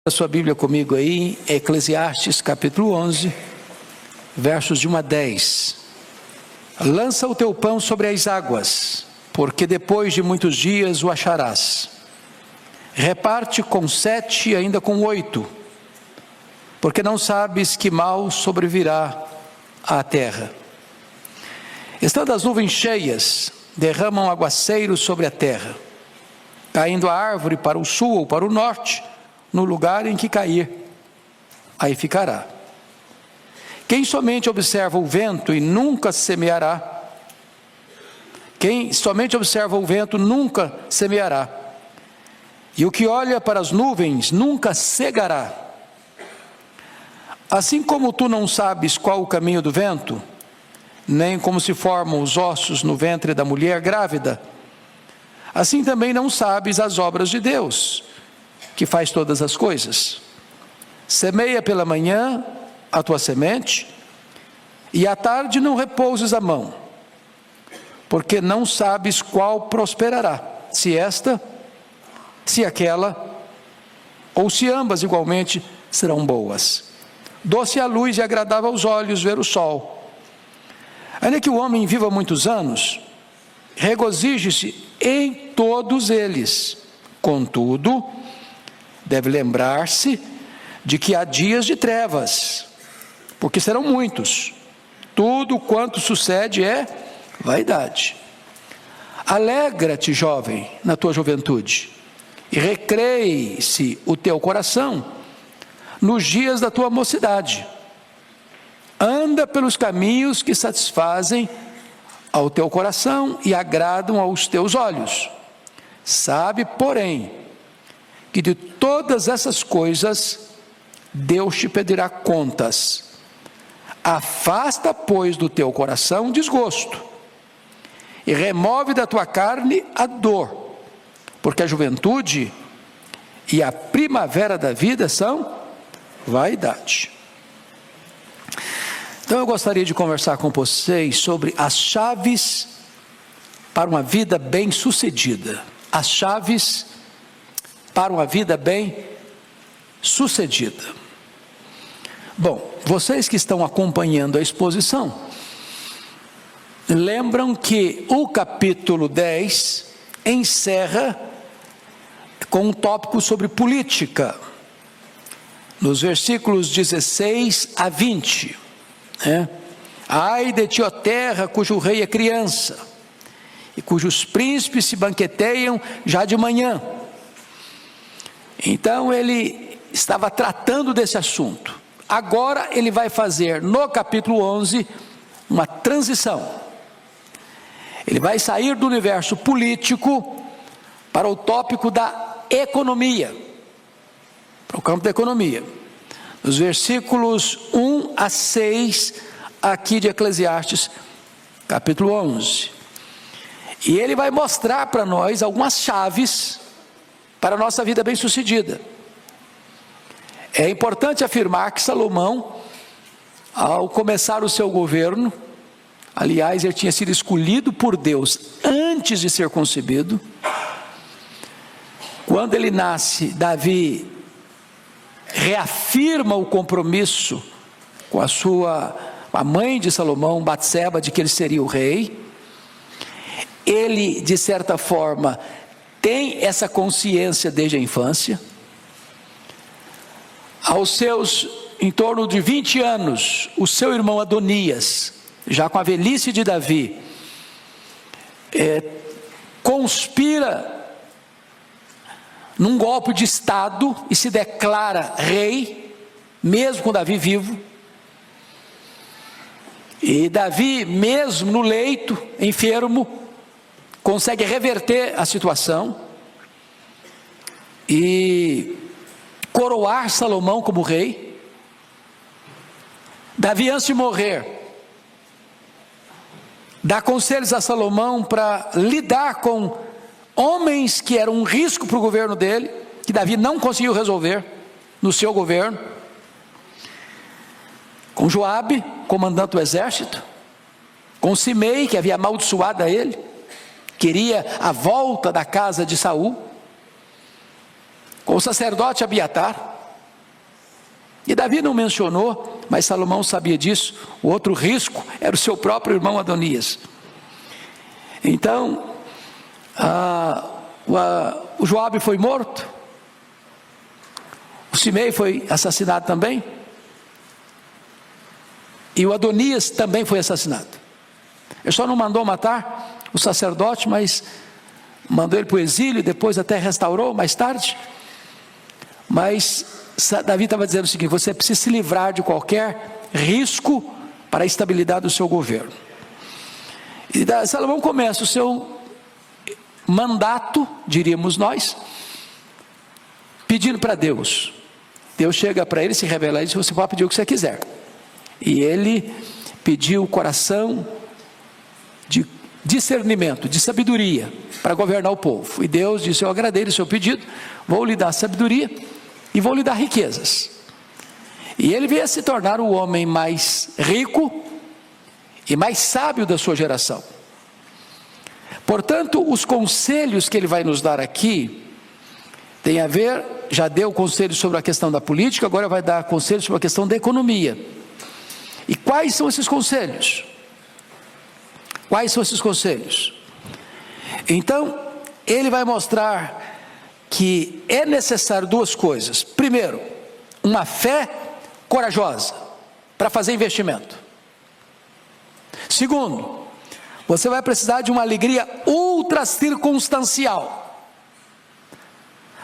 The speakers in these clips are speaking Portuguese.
A sua Bíblia comigo aí, Eclesiastes capítulo 11, versos de 1 a 10. Lança o teu pão sobre as águas, porque depois de muitos dias o acharás. Reparte com 7 e ainda com 8, porque não sabes que mal sobrevirá à terra. Estando as nuvens cheias, derramam aguaceiros sobre a terra, caindo a árvore para o sul ou para o norte, no lugar em que cair, aí ficará. Quem somente observa o vento e nunca semeará, quem somente observa o vento nunca semeará, e o que olha para as nuvens nunca cegará. Assim como tu não sabes qual o caminho do vento, nem como se formam os ossos no ventre da mulher grávida, assim também não sabes as obras de Deus, que faz todas as coisas. Semeia pela manhã a tua semente, e à tarde não repouses a mão, porque não sabes qual prosperará, se esta, se aquela, ou se ambas igualmente serão boas. Doce a luz e agradável aos olhos ver o sol. Ainda que o homem viva muitos anos, regozije-se em todos eles. Contudo, deve lembrar-se de que há dias de trevas, porque serão muitos. Tudo quanto sucede é vaidade. Alegra-te, jovem, na tua juventude, e recreie-se o teu coração nos dias da tua mocidade. Anda pelos caminhos que satisfazem ao teu coração e agradam aos teus olhos. Sabe, porém, que de todas essas coisas Deus te pedirá contas. Afasta, pois, do teu coração o desgosto, e remove da tua carne a dor, porque a juventude e a primavera da vida são vaidade. Então eu gostaria de conversar com vocês sobre as chaves para uma vida bem-sucedida. As chaves para uma vida bem-sucedida. Bom, vocês que estão acompanhando a exposição, lembram que o capítulo 10 encerra com um tópico sobre política, nos versículos 16 a 20. Ai de ti, ó terra, cujo rei é criança, e cujos príncipes se banqueteiam já de manhã. Então ele estava tratando desse assunto. Agora ele vai fazer no capítulo 11 uma transição. Ele vai sair do universo político para o tópico da economia, para o campo da economia. Nos versículos 1 a 6 aqui de Eclesiastes capítulo 11. E ele vai mostrar para nós algumas chaves para a nossa vida bem-sucedida. É importante afirmar que Salomão, ao começar o seu governo, aliás, ele tinha sido escolhido por Deus antes de ser concebido. Quando ele nasce, Davi reafirma o compromisso com a mãe de Salomão, Batseba, de que ele seria o rei. Ele, de certa forma, tem essa consciência desde a infância. Aos seus, em torno de 20 anos, o seu irmão Adonias, já com a velhice de Davi, conspira num golpe de estado e se declara rei, mesmo com Davi vivo. E Davi, mesmo no leito, enfermo, consegue reverter a situação e coroar Salomão como rei. Davi, antes de morrer, dá conselhos a Salomão para lidar com homens que eram um risco para o governo dele, que Davi não conseguiu resolver no seu governo, com Joabe, comandante do exército, com Simei, que havia amaldiçoado a ele, queria a volta da casa de Saul, com o sacerdote Abiatar, E Davi não mencionou, mas Salomão sabia disso. O outro risco era o seu próprio irmão Adonias. Então, o Joabe foi morto, o Simei foi assassinado também, e o Adonias também foi assassinado. Ele só não mandou matar o sacerdote, mas mandou ele para o exílio, depois até restaurou mais tarde. Mas Davi estava dizendo o seguinte: você precisa se livrar de qualquer risco para a estabilidade do seu governo. E Salomão começa o seu mandato, diríamos nós, pedindo para Deus. Deus chega para ele, se revela e diz: você pode pedir o que você quiser. E ele pediu o coração de discernimento, de sabedoria, para governar o povo. E Deus disse: eu agradei o seu pedido, vou lhe dar sabedoria e vou lhe dar riquezas. E ele veio a se tornar o homem mais rico e mais sábio da sua geração. Portanto, os conselhos que ele vai nos dar aqui tem a ver, já deu conselho sobre a questão da política, agora vai dar conselho sobre a questão da economia. E quais são esses conselhos? Quais são esses conselhos? Então, ele vai mostrar que é necessário duas coisas. Primeiro, uma fé corajosa para fazer investimento. Segundo, você vai precisar de uma alegria ultra circunstancial.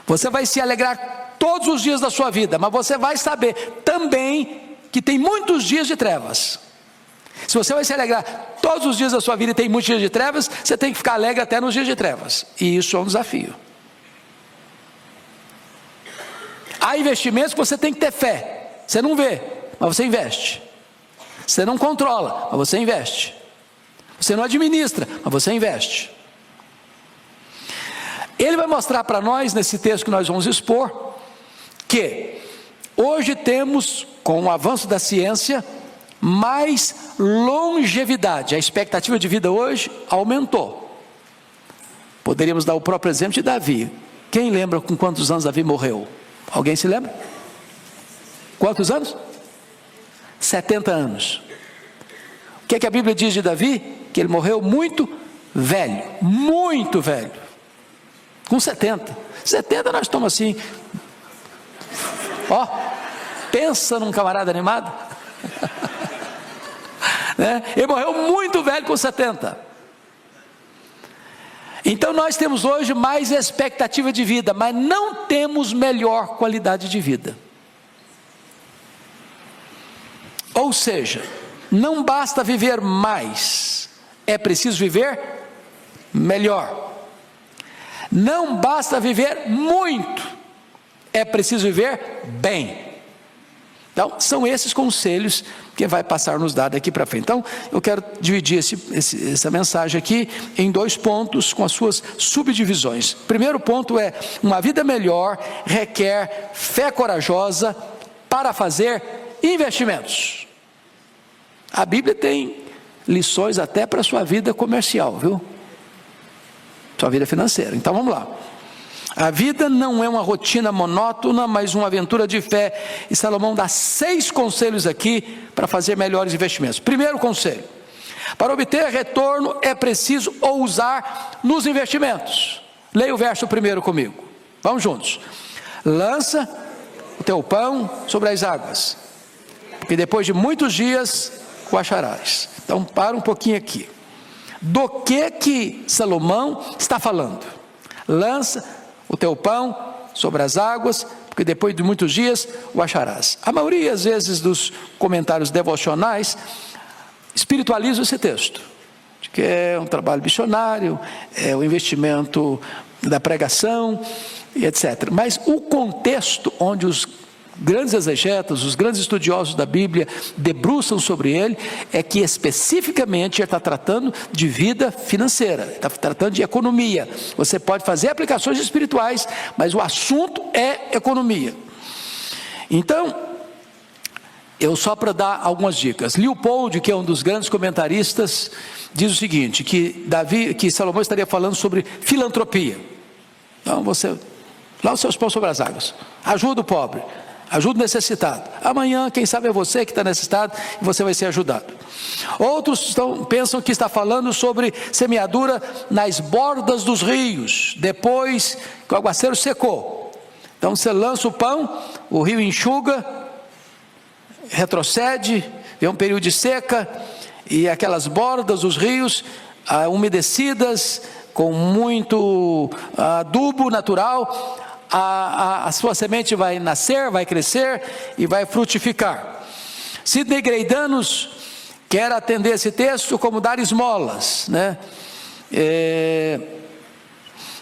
Você vai se alegrar todos os dias da sua vida, mas você vai saber também que tem muitos dias de trevas. Se você vai se alegrar todos os dias da sua vida e tem muitos dias de trevas, você tem que ficar alegre até nos dias de trevas. E isso é um desafio. Há investimentos que você tem que ter fé. Você não vê, mas você investe. Você não controla, mas você investe. Você não administra, mas você investe. Ele vai mostrar para nós, nesse texto que nós vamos expor, que hoje temos, com o avanço da ciência, mais longevidade. A expectativa de vida hoje aumentou. Poderíamos dar o próprio exemplo de Davi. Quem lembra com quantos anos Davi morreu? Alguém se lembra? Quantos anos? 70 anos. O que é que a Bíblia diz de Davi? Que ele morreu muito velho. Muito velho. Com 70. 70 nós estamos assim. Ó, pensa num camarada animado. Né? Ele morreu muito velho com 70. Então nós temos hoje mais expectativa de vida, mas não temos melhor qualidade de vida. Ou seja, não basta viver mais, é preciso viver melhor. Não basta viver muito, é preciso viver bem. Então, são esses conselhos que vai passar nos dar daqui para frente. Então, eu quero dividir essa mensagem aqui em dois pontos com as suas subdivisões. Primeiro ponto é: uma vida melhor requer fé corajosa para fazer investimentos. A Bíblia tem lições até para a sua vida comercial, viu? Sua vida financeira. Então, vamos lá. A vida não é uma rotina monótona, mas uma aventura de fé. E Salomão dá 6 conselhos aqui para fazer melhores investimentos. Primeiro conselho: para obter retorno é preciso ousar nos investimentos. Leia o verso primeiro comigo. Vamos juntos. Lança o teu pão sobre as águas, porque depois de muitos dias o acharás. Então, para um pouquinho aqui. Do que Salomão está falando? Lança o teu pão sobre as águas, porque depois de muitos dias o acharás. A maioria, às vezes, dos comentários devocionais espiritualiza esse texto, de que é um trabalho missionário, é o investimento da pregação, e etc. Mas o contexto onde os grandes exegetas, os grandes estudiosos da Bíblia debruçam sobre ele, é que especificamente ele está tratando de vida financeira, está tratando de economia. Você pode fazer aplicações espirituais, mas o assunto é economia. Então, eu só para dar algumas dicas. Leopold, que é um dos grandes comentaristas, diz o seguinte: que Salomão estaria falando sobre filantropia. Então, você, lá os seus pães sobre as águas, ajuda o pobre, Ajuda o necessitado. Amanhã, quem sabe é você que está necessitado e você vai ser ajudado. Outros pensam que está falando sobre semeadura nas bordas dos rios, depois que o aguaceiro secou. Então você lança o pão, o rio enxuga, retrocede, vem um período de seca, e aquelas bordas dos rios umedecidas, com muito adubo natural, a sua semente vai nascer, vai crescer e vai frutificar. Sidney Greidanos quer atender esse texto como dar esmolas, né?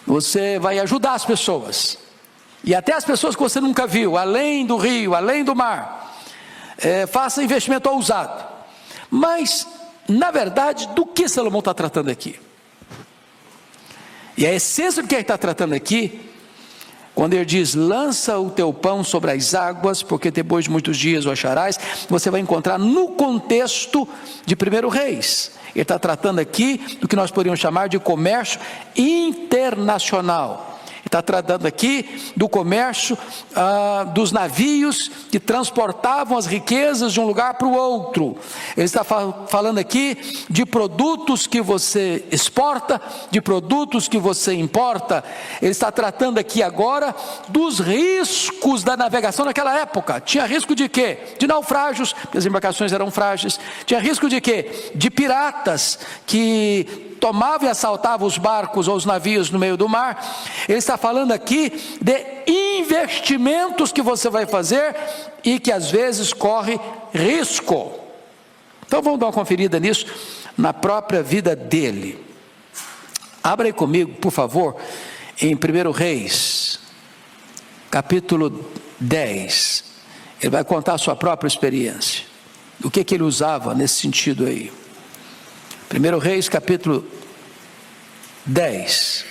Você vai ajudar as pessoas, e até as pessoas que você nunca viu, além do rio, além do mar. Faça investimento ousado. Mas, na verdade, do que Salomão está tratando aqui? E a essência do que ele está tratando aqui, quando ele diz, lança o teu pão sobre as águas, porque depois de muitos dias o acharás, você vai encontrar no contexto de 1 Reis. Ele está tratando aqui do que nós poderíamos chamar de comércio internacional. Ele está tratando aqui do comércio dos navios que transportavam as riquezas de um lugar para o outro. Ele está falando aqui de produtos que você exporta, de produtos que você importa. Ele está tratando aqui agora dos riscos da navegação naquela época. Tinha risco de quê? De naufrágios, porque as embarcações eram frágeis. Tinha risco de quê? De piratas que tomavam e assaltavam os barcos ou os navios no meio do mar. Ele está falando aqui de investimentos que você vai fazer e que às vezes corre risco. Então vamos dar uma conferida nisso na própria vida dele. Abra aí comigo, por favor, em 1 Reis, capítulo 10. Ele vai contar a sua própria experiência. O que ele usava nesse sentido aí. 1 Reis, capítulo 10.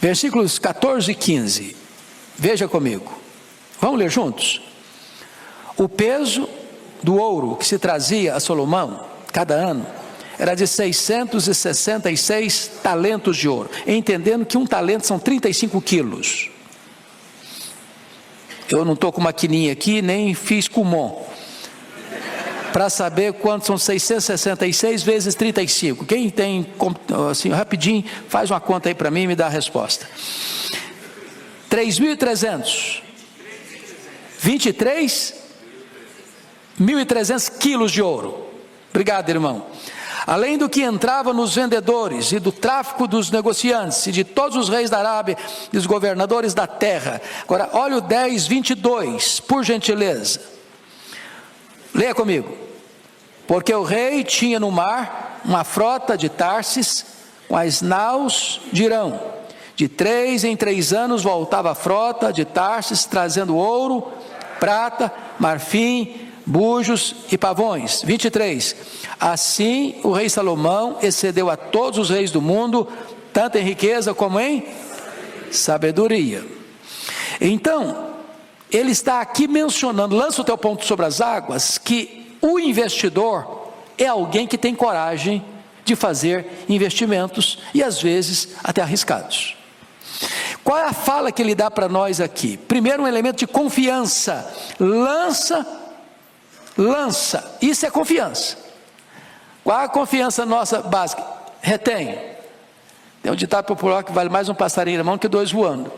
Versículos 14 e 15. Veja comigo. Vamos ler juntos? O peso do ouro que se trazia a Salomão, cada ano, era de 666 talentos de ouro. Entendendo que um talento são 35 quilos. Eu não estou com maquininha aqui, nem fiz Kumon, para saber quanto são 666 vezes 35. Quem tem, assim, rapidinho, faz uma conta aí para mim e me dá a resposta. 3.300. 23.300 quilos de ouro. Obrigado, irmão. Além do que entrava nos vendedores e do tráfico dos negociantes e de todos os reis da Arábia e os governadores da terra. Agora, olha o 10, 22, por gentileza. Leia comigo. Porque o rei tinha no mar uma frota de Tarsis com as naus de Irão. De 3 em 3 anos voltava a frota de Tarsis trazendo ouro, prata, marfim, bujos e pavões. 23. Assim o rei Salomão excedeu a todos os reis do mundo, tanto em riqueza como em sabedoria. Então, ele está aqui mencionando, lança o teu ponto sobre as águas, que o investidor é alguém que tem coragem de fazer investimentos e às vezes até arriscados. Qual é a fala que ele dá para nós aqui? Primeiro, um elemento de confiança. Lança, isso é confiança. Qual é a confiança nossa básica? Retém. Tem um ditado popular que vale mais um passarinho na mão que 2 voando.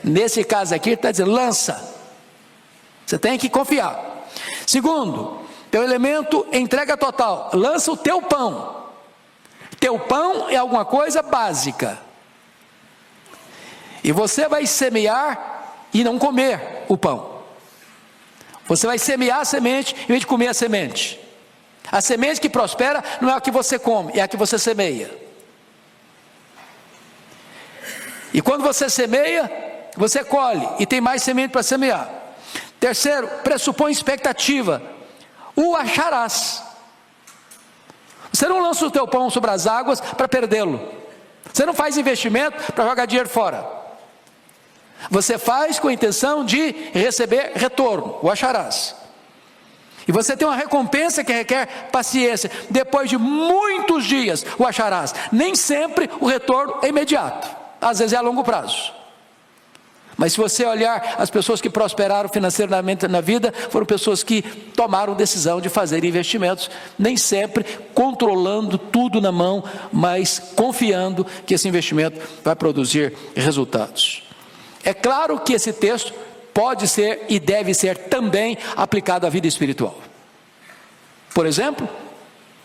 Nesse caso aqui ele está dizendo, lança. Você tem que confiar. Segundo, teu elemento entrega total. Lança o teu pão. Teu pão é alguma coisa básica. E você vai semear e não comer o pão. Você vai semear a semente em vez de comer a semente. A semente que prospera não é a que você come, é a que você semeia. E quando você semeia, você colhe e tem mais semente para semear. Terceiro, pressupõe expectativa. O acharás. Você não lança o teu pão sobre as águas para perdê-lo. Você não faz investimento para jogar dinheiro fora. Você faz com a intenção de receber retorno, o acharás. E você tem uma recompensa que requer paciência. Depois de muitos dias o acharás. Nem sempre o retorno é imediato. Às vezes é a longo prazo. Mas se você olhar, as pessoas que prosperaram financeiramente na vida foram pessoas que tomaram decisão de fazer investimentos, nem sempre controlando tudo na mão, mas confiando que esse investimento vai produzir resultados. É claro que esse texto pode ser e deve ser também aplicado à vida espiritual. Por exemplo,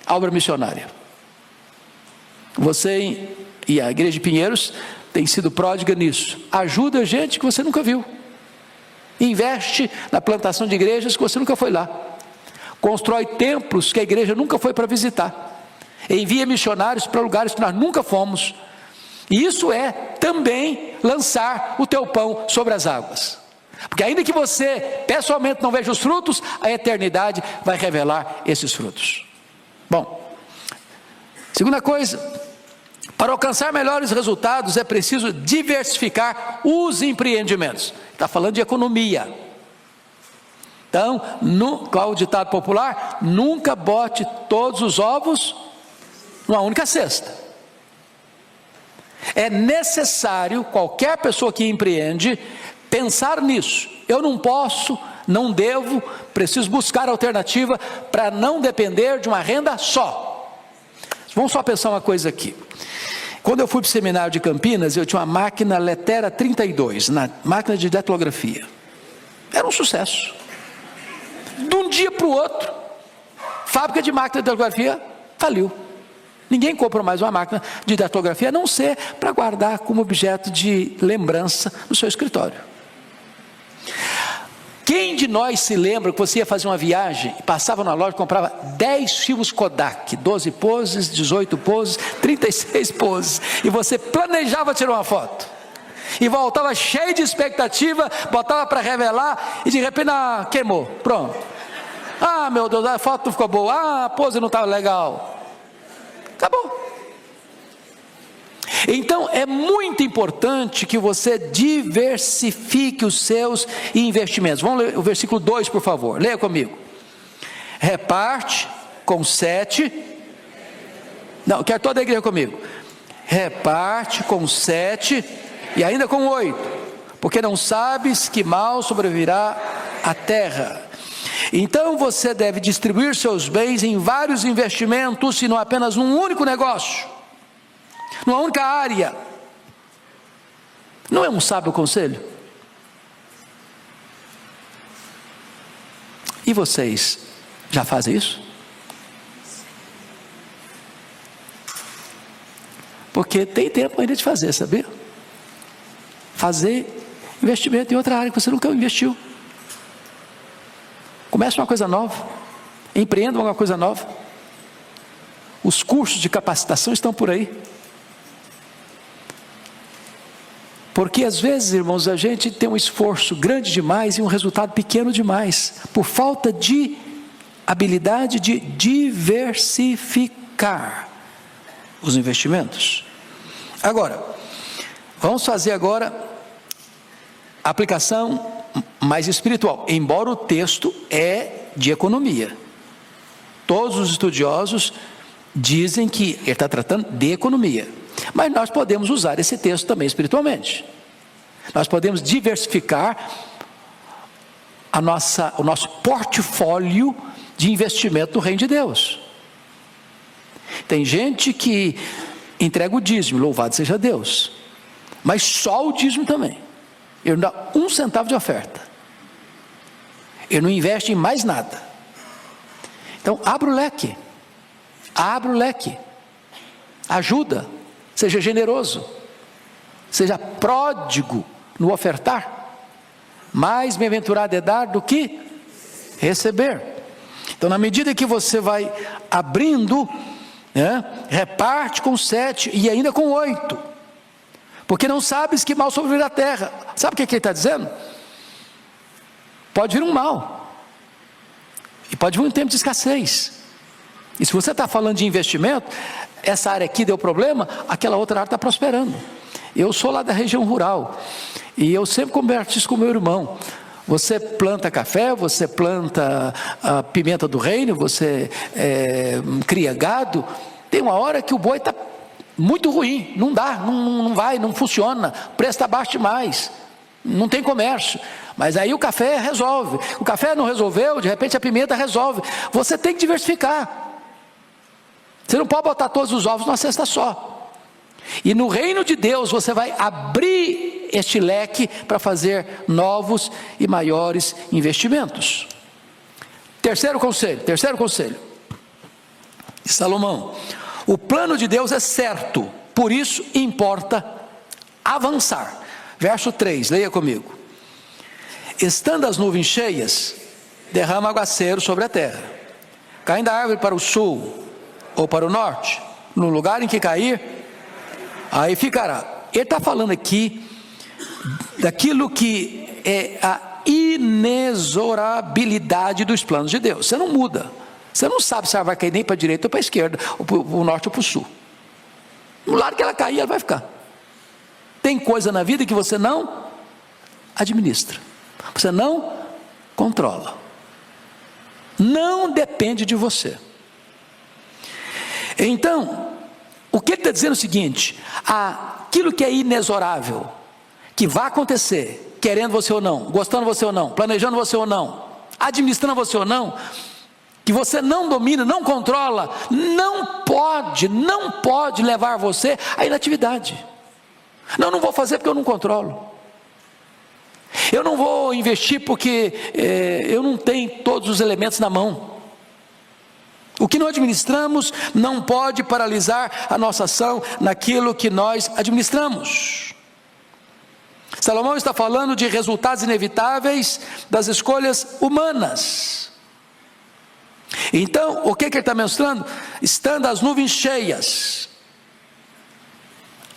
a obra missionária. Você e a Igreja de Pinheiros tem sido pródiga nisso. Ajuda gente que você nunca viu. Investe na plantação de igrejas que você nunca foi lá. Constrói templos que a igreja nunca foi para visitar. Envia missionários para lugares que nós nunca fomos. E isso é também lançar o teu pão sobre as águas. Porque ainda que você pessoalmente não veja os frutos, a eternidade vai revelar esses frutos. Bom, segunda coisa, para alcançar melhores resultados é preciso diversificar os empreendimentos. Está falando de economia. Então, qual o ditado popular? Nunca bote todos os ovos numa única cesta. É necessário, qualquer pessoa que empreende, pensar nisso. Eu não posso, não devo, preciso buscar alternativa para não depender de uma renda só. Vamos só pensar uma coisa aqui. Quando eu fui para o seminário de Campinas, eu tinha uma máquina Letera 32, na máquina de datilografia. Era um sucesso. De um dia para o outro, fábrica de máquina de datilografia faliu. Ninguém compra mais uma máquina de datilografia, a não ser para guardar como objeto de lembrança no seu escritório. Quem de nós se lembra que você ia fazer uma viagem, passava na loja e comprava 10 filmes Kodak, 12 poses, 18 poses, 36 poses, e você planejava tirar uma foto, e voltava cheio de expectativa, botava para revelar, e de repente, queimou, pronto. Meu Deus, a foto não ficou boa, a pose não estava legal, acabou. Então é muito importante que você diversifique os seus investimentos. Vamos ler o versículo 2, por favor, leia comigo. Reparte com 7, não, quero toda a igreja comigo. Reparte com 7 e ainda com 8, porque não sabes que mal sobrevirá à terra. Então você deve distribuir seus bens em vários investimentos e não apenas num único negócio, numa única área. Não é um sábio conselho? E vocês já fazem isso? Porque tem tempo ainda de fazer, sabia? Fazer investimento em outra área que você nunca investiu. Comece uma coisa nova, empreenda uma coisa nova. Os cursos de capacitação estão por aí. Porque às vezes, irmãos, a gente tem um esforço grande demais e um resultado pequeno demais, por falta de habilidade de diversificar os investimentos. Agora, vamos fazer agora a aplicação mais espiritual, embora o texto é de economia. Todos os estudiosos dizem que ele está tratando de economia. Mas nós podemos usar esse texto também espiritualmente. Nós podemos diversificar o nosso portfólio de investimento no reino de Deus. Tem gente que entrega o dízimo, louvado seja Deus, mas só o dízimo também. Ele não dá 1 centavo de oferta. Ele não investe em mais nada. Então abra o leque. Abra o leque. Ajuda. Seja generoso, seja pródigo no ofertar. Mais bem-aventurado é dar do que receber. Então, na medida que você vai abrindo, reparte com 7 e ainda com 8, porque não sabes que mal sobrevirá a terra. Sabe o que ele está dizendo? Pode vir um mal, e pode vir um tempo de escassez. E se você está falando de investimento, essa área aqui deu problema, aquela outra área está prosperando. Eu sou lá da região rural, e eu sempre converso isso com meu irmão. Você planta café, você planta a pimenta do reino, você cria gado. Tem uma hora que o boi está muito ruim, não dá, não vai, não funciona, o preço está baixo demais, não tem comércio. Mas aí o café resolve. O café não resolveu, de repente a pimenta resolve. Você tem que diversificar. Você não pode botar todos os ovos numa cesta só. E no reino de Deus você vai abrir este leque para fazer novos e maiores investimentos. Terceiro conselho de Salomão: o plano de Deus é certo, por isso importa avançar. Verso 3, leia comigo. Estando as nuvens cheias, derrama aguaceiro sobre a terra, caindo a árvore para o sul ou para o norte, no lugar em que cair, aí ficará. Ele está falando aqui daquilo que é a inexorabilidade dos planos de Deus. Você não muda, você não sabe se ela vai cair nem para a direita ou para a esquerda, ou para o norte ou para o sul. No lado que ela cair, ela vai ficar. Tem coisa na vida que você não administra, você não controla, não depende de você. Então, o que ele está dizendo é o seguinte: aquilo que é inexorável, que vai acontecer, querendo você ou não, gostando você ou não, planejando você ou não, administrando você ou não, que você não domina, não controla, não pode levar você à inatividade. Não vou fazer porque eu não controlo. Eu não vou investir porque eu não tenho todos os elementos na mão. O que não administramos não pode paralisar a nossa ação naquilo que nós administramos. Salomão está falando de resultados inevitáveis das escolhas humanas. Então, o que ele está mostrando? Estando as nuvens cheias.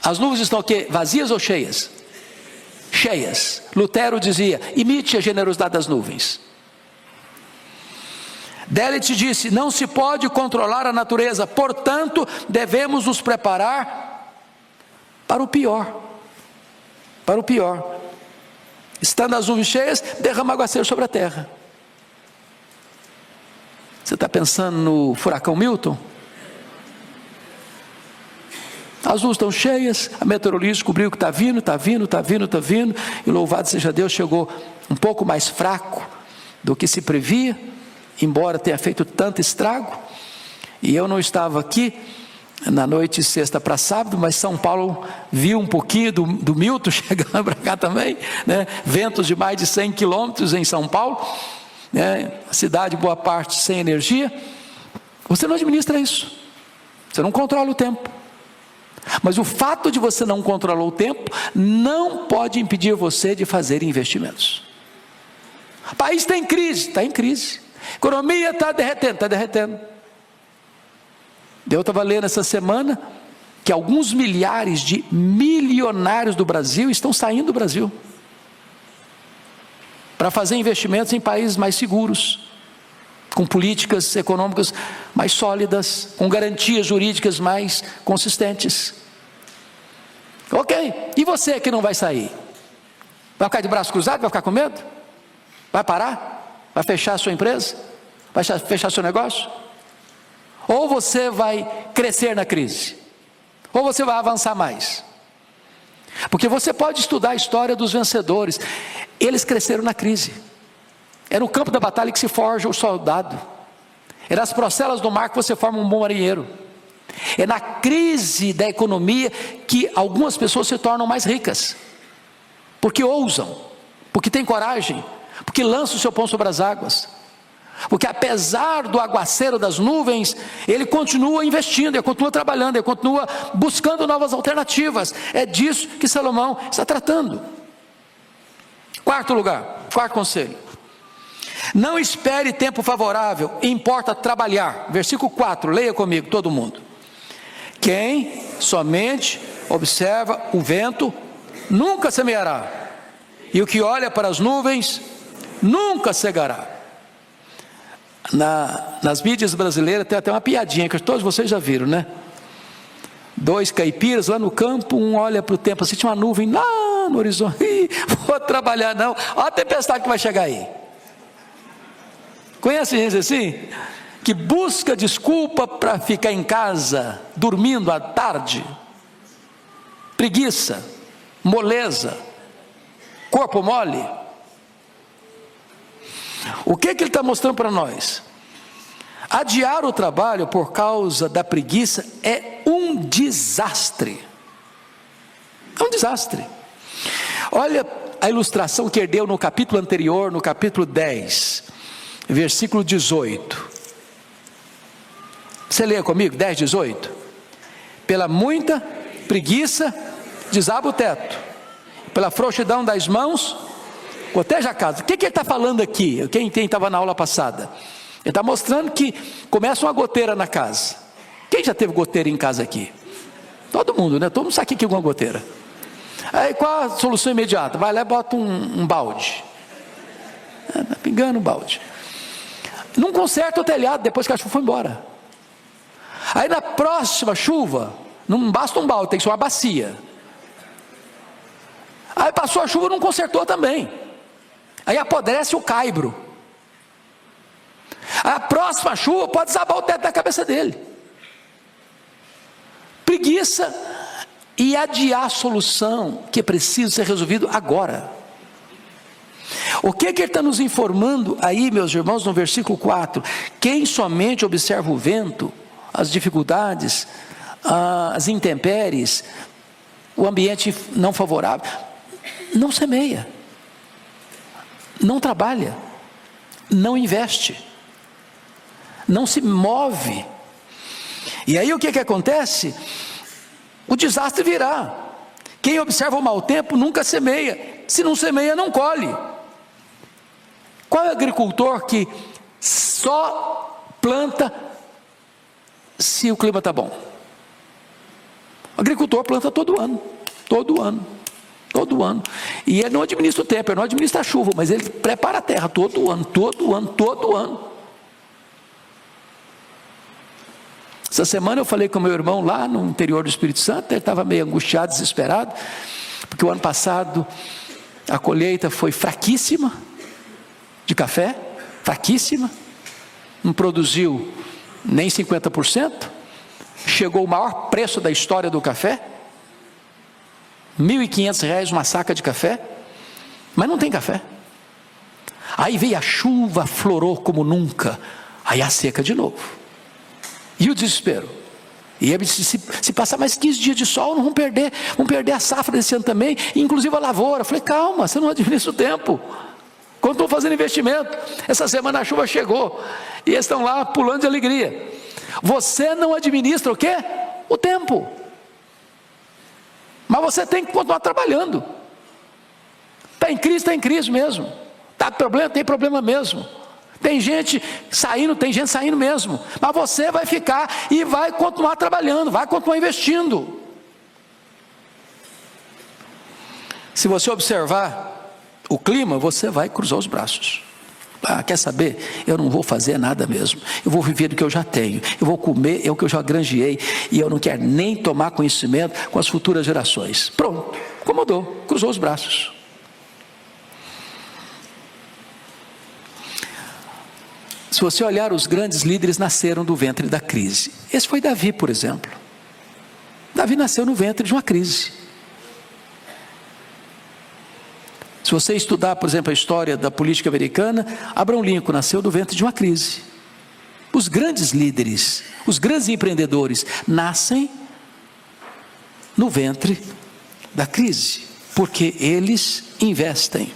As nuvens estão o quê? Vazias ou cheias? Cheias. Lutero dizia: imite a generosidade das nuvens. Delitzsch disse: não se pode controlar a natureza, portanto devemos nos preparar para o pior. Para o pior. Estando as nuvens cheias, derrama aguaceiro sobre a terra. Você está pensando no furacão Milton? As nuvens estão cheias, a meteorologia descobriu que está vindo, e louvado seja Deus, chegou um pouco mais fraco do que se previa, embora tenha feito tanto estrago. E eu não estava aqui na noite de sexta para sábado, mas São Paulo viu um pouquinho do Milton chegando para cá também, né? Ventos de mais de 100 quilômetros em São Paulo, né? A cidade boa parte sem energia. Você não administra isso, você não controla o tempo. Mas o fato de você não controlar o tempo não pode impedir você de fazer investimentos. O país está em crise, a economia está derretendo. Eu estava lendo essa semana que alguns milhares de milionários do Brasil estão saindo do Brasil para fazer investimentos em países mais seguros, com políticas econômicas mais sólidas, com garantias jurídicas mais consistentes. Ok, e você que não vai sair? Vai ficar de braço cruzado? Vai ficar com medo? Vai parar? Vai fechar a sua empresa? Vai fechar seu negócio? Ou você vai crescer na crise? Ou você vai avançar mais? Porque você pode estudar a história dos vencedores. Eles cresceram na crise. É no campo da batalha que se forja o soldado. É nas procelas do mar que você forma um bom marinheiro. É na crise da economia que algumas pessoas se tornam mais ricas. Porque ousam, porque têm coragem, porque lançam o seu pão sobre as águas. Porque apesar do aguaceiro das nuvens, ele continua investindo, ele continua trabalhando, ele continua buscando novas alternativas. É disso que Salomão está tratando. Quarto conselho: não espere tempo favorável, importa trabalhar. Versículo 4, leia comigo todo mundo. Quem somente observa o vento nunca semeará, e o que olha para as nuvens nunca cegará. Nas mídias brasileiras tem até uma piadinha que todos vocês já viram, né? Dois caipiras lá no campo, um olha para o tempo assim, tinha uma nuvem lá no horizonte. Ih, vou trabalhar não, olha a tempestade que vai chegar aí. Conhece gente assim? Que busca desculpa para ficar em casa, dormindo à tarde. Preguiça, moleza, corpo mole. O que ele está mostrando para nós? Adiar o trabalho por causa da preguiça é um desastre. É um desastre. Olha a ilustração que ele deu no capítulo anterior, no capítulo 10, versículo 18. Você lê comigo, 10, 18. Pela muita preguiça, desaba o teto. Pela frouxidão das mãos, goteja a casa. O que ele está falando aqui? Quem estava na aula passada? Ele está mostrando que começa uma goteira na casa. Quem já teve goteira em casa aqui? Todo mundo, né? Todo mundo sabe que é uma goteira. Aí qual a solução imediata? Vai lá e bota um balde. Está pingando um balde. Não conserta o telhado depois que a chuva foi embora. Aí na próxima chuva, não basta um balde, tem que ser uma bacia. Aí passou a chuva, não consertou também. Aí apodrece o caibro. A próxima chuva pode desabar o teto da cabeça dele. Preguiça e adiar a solução que precisa ser resolvido agora. O que ele está nos informando aí, meus irmãos, no versículo 4? Quem somente observa o vento, as dificuldades, as intempéries, o ambiente não favorável, não semeia, não trabalha, não investe, não se move. E aí o que acontece? O desastre virá. Quem observa o mau tempo nunca semeia. Se não semeia, não colhe. Qual é o agricultor que só planta se o clima está bom? O agricultor planta todo ano, todo ano, todo ano. E ele não administra o tempo, ele não administra a chuva, mas ele prepara a terra todo ano, todo ano, todo ano. Essa semana eu falei com meu irmão lá no interior do Espírito Santo. Ele estava meio angustiado, desesperado, porque o ano passado a colheita foi fraquíssima de café, fraquíssima, não produziu nem 50%, chegou o maior preço da história do café, R$1.500 uma saca de café, mas não tem café. Aí veio a chuva, florou como nunca, aí a seca de novo. E o desespero. E ele disse, se passar mais 15 dias de sol, não vamos perder a safra desse ano também, inclusive a lavoura. Eu falei, calma, você não administra o tempo. Quando estou fazendo investimento, essa semana a chuva chegou, e eles estão lá pulando de alegria. Você não administra o quê? O tempo. Mas você tem que continuar trabalhando. Está em crise mesmo. Está problema, tem problema mesmo. Tem gente saindo mesmo, mas você vai ficar e vai continuar trabalhando, vai continuar investindo. Se você observar o clima, você vai cruzar os braços. Quer saber? Eu não vou fazer nada mesmo, eu vou viver do que eu já tenho, eu vou comer o que eu já granjeei, e eu não quero nem tomar conhecimento com as futuras gerações. Pronto, acomodou, cruzou os braços. Se você olhar, os grandes líderes nasceram do ventre da crise. Esse foi Davi, por exemplo. Davi nasceu no ventre de uma crise. Se você estudar, por exemplo, a história da política americana, Abraham Lincoln nasceu do ventre de uma crise. Os grandes líderes, os grandes empreendedores, nascem no ventre da crise, porque eles investem.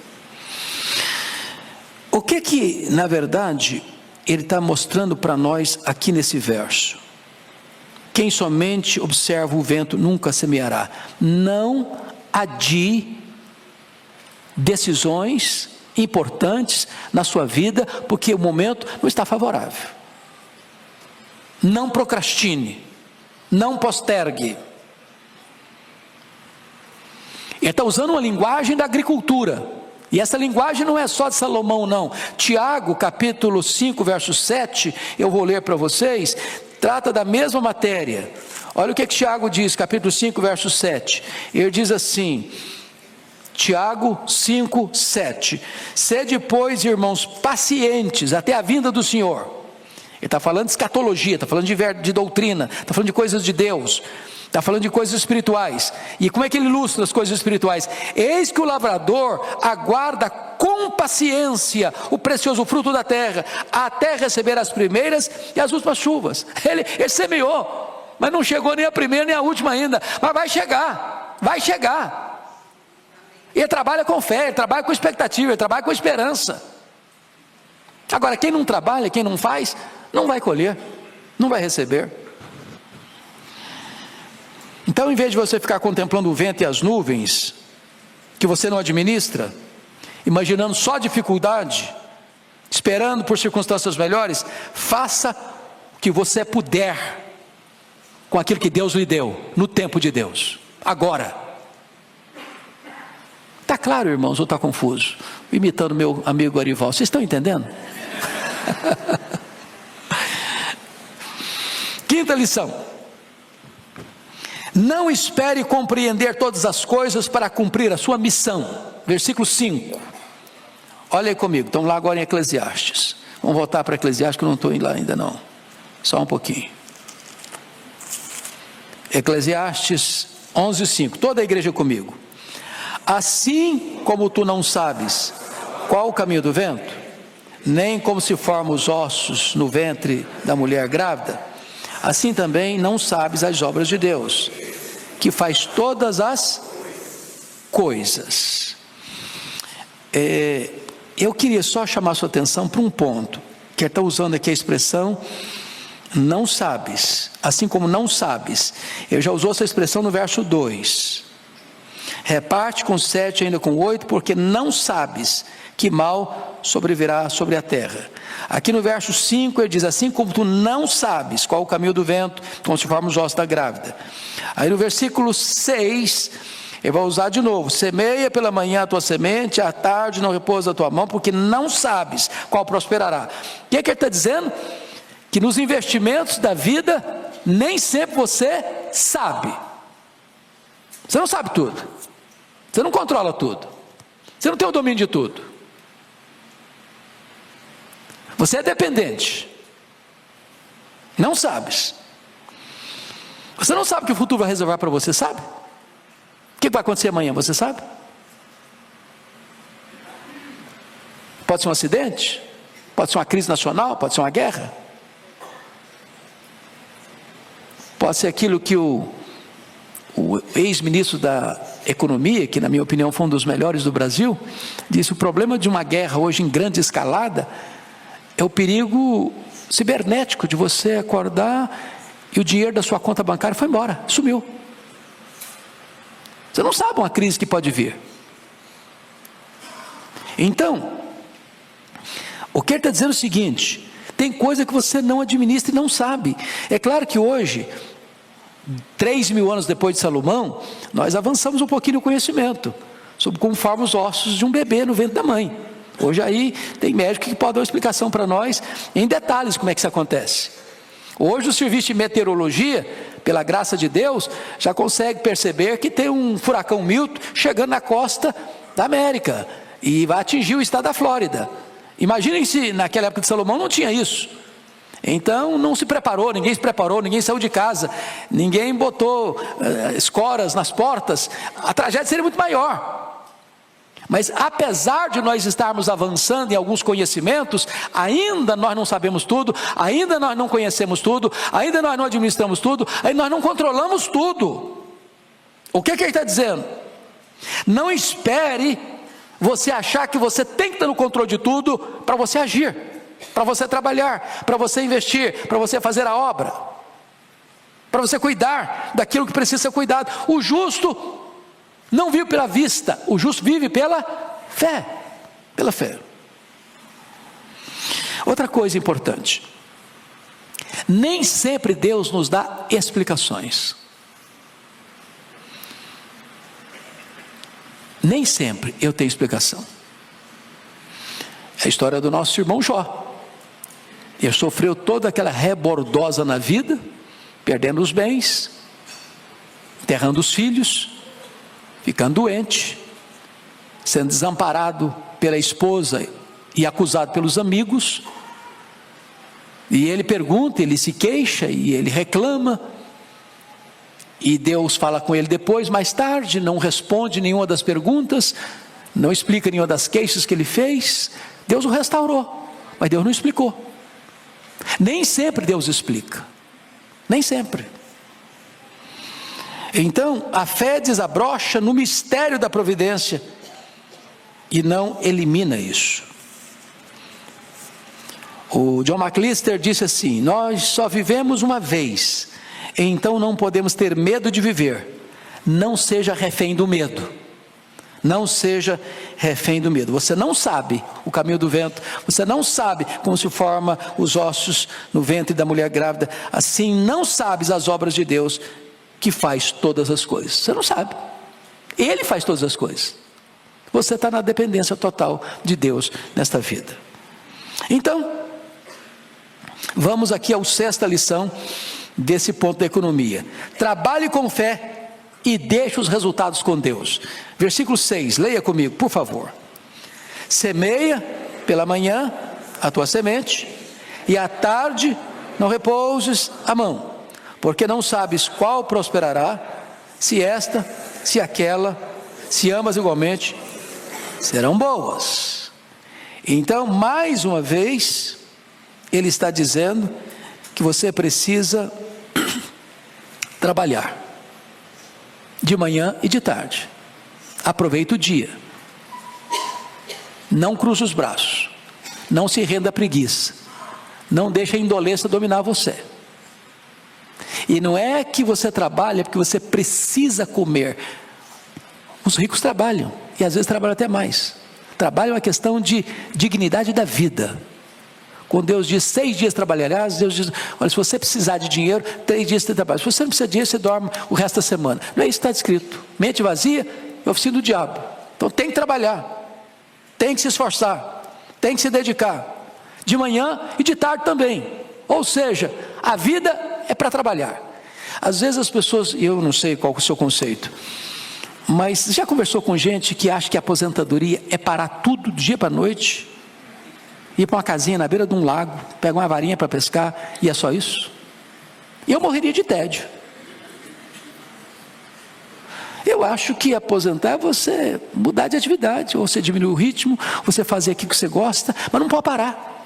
O que na verdade, ele está mostrando para nós aqui nesse verso? Quem somente observa o vento nunca semeará. Não adie decisões importantes na sua vida, porque o momento não está favorável. Não procrastine, não postergue. Ele está usando uma linguagem da agricultura. E essa linguagem não é só de Salomão, não. Tiago, capítulo 5, verso 7, eu vou ler para vocês, trata da mesma matéria. Olha o que Tiago diz, capítulo 5, verso 7. Ele diz assim, Tiago 5, 7. Sede, pois, irmãos, pacientes até a vinda do Senhor. Ele está falando de escatologia, está falando de doutrina, está falando de coisas de Deus, está falando de coisas espirituais. E como é que ele ilustra as coisas espirituais? Eis que o lavrador aguarda com paciência o precioso fruto da terra, até receber as primeiras e as últimas chuvas. Ele semeou, mas não chegou nem a primeira nem a última ainda, mas vai chegar. E ele trabalha com fé, ele trabalha com expectativa, ele trabalha com esperança. Agora, quem não trabalha, quem não faz, não vai colher, não vai receber. Então, em vez de você ficar contemplando o vento e as nuvens, que você não administra, imaginando só dificuldade, esperando por circunstâncias melhores, faça o que você puder, com aquilo que Deus lhe deu, no tempo de Deus, agora. Está claro, irmãos, ou está confuso? Imitando meu amigo Arival, vocês estão entendendo? Quinta lição: não espere compreender todas as coisas para cumprir a sua missão. Versículo 5. Olha aí comigo, estamos lá agora em Eclesiastes. Vamos voltar para Eclesiastes, que eu não estou indo lá ainda não. Só um pouquinho. Eclesiastes 11:5. Toda a igreja comigo. Assim como tu não sabes qual o caminho do vento, nem como se formam os ossos no ventre da mulher grávida, assim também não sabes as obras de Deus, que faz todas as coisas. Eu queria só chamar a sua atenção para um ponto, que ele está usando aqui a expressão não sabes, assim como não sabes. Ele já usou essa expressão no verso 2. Reparte com 7 ainda com 8, porque não sabes que mal sobrevirá sobre a terra. Aqui no verso 5 ele diz, assim como tu não sabes qual o caminho do vento, como se formam os ossos da grávida. Aí no versículo 6, ele vai usar de novo, semeia pela manhã a tua semente, à tarde não repousa a tua mão, porque não sabes qual prosperará. O que é que ele está dizendo? Que nos investimentos da vida, nem sempre você sabe. Você não sabe tudo, você não controla tudo, você não tem o domínio de tudo. Você é dependente, não sabes. Você não sabe o que o futuro vai reservar para você, sabe? O que vai acontecer amanhã, você sabe? Pode ser um acidente, pode ser uma crise nacional, pode ser uma guerra, pode ser aquilo que o ex-ministro da Economia, que na minha opinião foi um dos melhores do Brasil, disse: o problema de uma guerra hoje em grande escalada é o perigo cibernético de você acordar e o dinheiro da sua conta bancária foi embora, sumiu. Você não sabe uma crise que pode vir. Então, o que ele está dizendo é o seguinte: tem coisa que você não administra e não sabe. É claro que hoje, 3.000 anos depois de Salomão, nós avançamos um pouquinho no conhecimento sobre como formam os ossos de um bebê no ventre da mãe. Hoje aí tem médico que pode dar uma explicação para nós em detalhes como é que isso acontece. Hoje o serviço de meteorologia, pela graça de Deus, já consegue perceber que tem um furacão Milton chegando na costa da América e vai atingir o estado da Flórida. Imaginem se naquela época de Salomão não tinha isso. Então não se preparou, ninguém se preparou, ninguém saiu de casa, ninguém botou escoras nas portas, a tragédia seria muito maior. Mas apesar de nós estarmos avançando em alguns conhecimentos, ainda nós não sabemos tudo, ainda nós não conhecemos tudo, ainda nós não administramos tudo, ainda nós não controlamos tudo. O que ele está dizendo? Não espere você achar que você tem que estar no controle de tudo para você agir, para você trabalhar, para você investir, para você fazer a obra, para você cuidar daquilo que precisa ser cuidado. O justo não vive pela vista, o justo vive pela fé, pela fé. Outra coisa importante: nem sempre Deus nos dá explicações. Nem sempre eu tenho explicação. É a história do nosso irmão Jó. Ele sofreu toda aquela rebordosa na vida, perdendo os bens, enterrando os filhos, ficando doente, sendo desamparado pela esposa e acusado pelos amigos. E ele pergunta, ele se queixa e ele reclama. E Deus fala com ele depois, mais tarde, não responde nenhuma das perguntas, não explica nenhuma das queixas que ele fez. Deus o restaurou, mas Deus não explicou. Nem sempre Deus explica, nem sempre. Então a fé desabrocha no mistério da providência e não elimina isso. O John MacArthur disse assim: nós só vivemos uma vez, então não podemos ter medo de viver. Não seja refém do medo. Não seja refém do medo. Você não sabe o caminho do vento, você não sabe como se forma os ossos no ventre da mulher grávida. Assim não sabes as obras de Deus, que faz todas as coisas. Você não sabe. Ele faz todas as coisas. Você está na dependência total de Deus nesta vida. Então, vamos aqui à sexta lição desse ponto da economia. Trabalhe com fé e deixe os resultados com Deus. Versículo 6, leia comigo, por favor. Semeia pela manhã a tua semente, e à tarde não repouses a mão, porque não sabes qual prosperará, se esta, se aquela, se ambas igualmente serão boas. Então, mais uma vez, ele está dizendo que você precisa trabalhar de manhã e de tarde. Aproveita o dia. Não cruze os braços. Não se renda à preguiça. Não deixe a indolência dominar você. E não é que você trabalha porque você precisa comer. Os ricos trabalham, e às vezes trabalham até mais. Trabalho é uma questão de dignidade da vida. Quando Deus diz 6 dias trabalharás, Deus diz: olha, se você precisar de dinheiro, 3 dias você trabalha. Se você não precisa de dinheiro, você dorme o resto da semana. Não é isso que está escrito. Mente vazia é oficina do diabo. Então tem que trabalhar, tem que se esforçar, tem que se dedicar, de manhã e de tarde também. Ou seja, a vida é para trabalhar. Às vezes as pessoas, eu não sei qual é o seu conceito, mas já conversou com gente que acha que a aposentadoria é parar tudo do dia para a noite? Ir para uma casinha na beira de um lago, pegar uma varinha para pescar, e é só isso? Eu morreria de tédio. Eu acho que aposentar é você mudar de atividade, ou você diminuir o ritmo, você fazer aquilo que você gosta, mas não pode parar.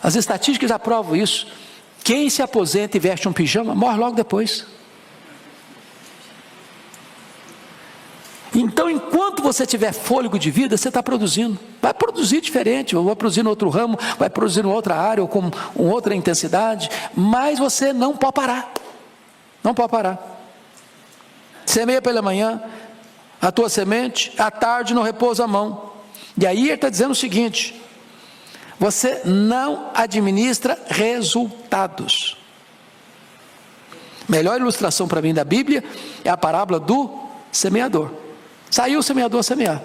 As estatísticas já provam isso. Quem se aposenta e veste um pijama, morre logo depois. Então, enquanto você tiver fôlego de vida, você está produzindo. Vai produzir diferente, ou vai produzir em outro ramo, vai produzir em outra área, ou com outra intensidade, mas você não pode parar. Não pode parar. Semeia pela manhã a tua semente, à tarde não repousa a mão. E aí ele está dizendo o seguinte: você não administra resultados. Melhor ilustração para mim da Bíblia é a parábola do semeador. Saiu o semeador a semear.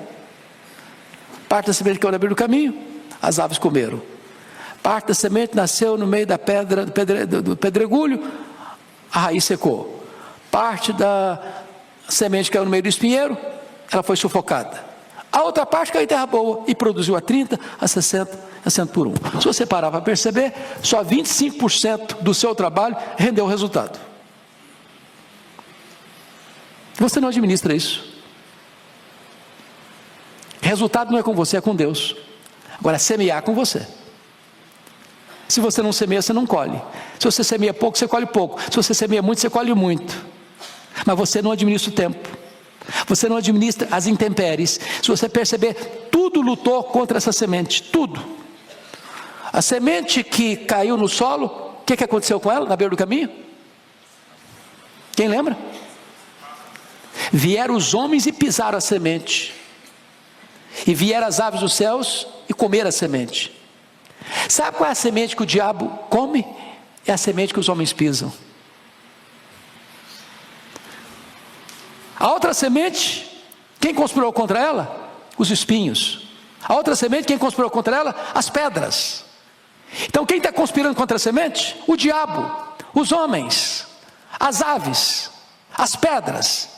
Parte da semente caiu na beira do caminho, as aves comeram. Parte da semente nasceu no meio da pedra, do pedregulho, a raiz secou. Parte da semente caiu no meio do espinheiro, ela foi sufocada. A outra parte caiu em terra boa e produziu a 30, a 60, a 100 por 1. Se você parar para perceber, só 25% do seu trabalho rendeu o resultado. Você não administra isso. Resultado não é com você, é com Deus. Agora, semear é com você. Se você não semeia, você não colhe. Se você semeia pouco, você colhe pouco. Se você semeia muito, você colhe muito. Mas você não administra o tempo. Você não administra as intempéries. Se você perceber, tudo lutou contra essa semente. Tudo. A semente que caiu no solo, o que aconteceu com ela na beira do caminho? Quem lembra? Vieram os homens e pisaram a semente. E vieram as aves dos céus e comeram a semente. Sabe qual é a semente que o diabo come? É a semente que os homens pisam. A outra semente, quem conspirou contra ela? Os espinhos. A outra semente, quem conspirou contra ela? As pedras. Então quem está conspirando contra a semente? O diabo, os homens, as aves. as pedras,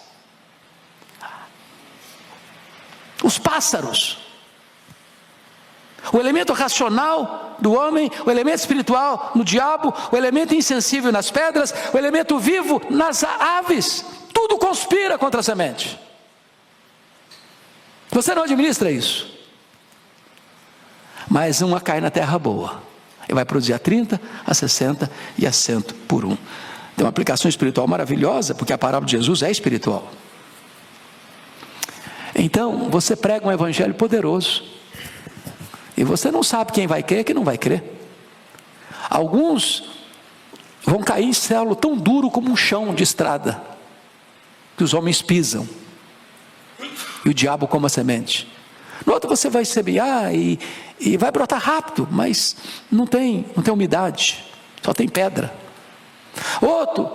os pássaros, o elemento racional do homem, o elemento espiritual no diabo, o elemento insensível nas pedras, o elemento vivo nas aves, tudo conspira contra a semente. Você não administra isso, mas uma cai na terra boa, e vai produzir a 30, a 60 e a 100 por um. Tem uma aplicação espiritual maravilhosa, porque a parábola de Jesus é espiritual. Então, você prega um evangelho poderoso, e você não sabe quem vai crer e quem não vai crer. Alguns vão cair em solo tão duro como um chão de estrada, que os homens pisam, e o diabo come a semente. No outro você vai semear e vai brotar rápido, mas não tem umidade, só tem pedra. Outro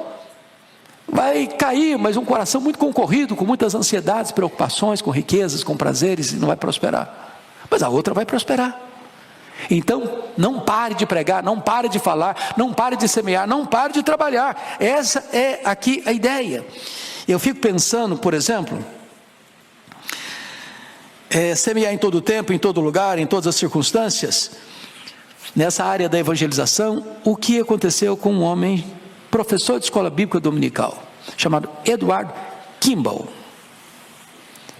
vai cair, mas um coração muito concorrido, com muitas ansiedades, preocupações, com riquezas, com prazeres, e não vai prosperar. Mas a outra vai prosperar. Então, não pare de pregar, não pare de falar, não pare de semear, não pare de trabalhar. Essa é aqui a ideia. Eu fico pensando, por exemplo, semear em todo tempo, em todo lugar, em todas as circunstâncias. Nessa área da evangelização, o que aconteceu com um homem, professor de escola bíblica dominical, chamado Edward Kimball.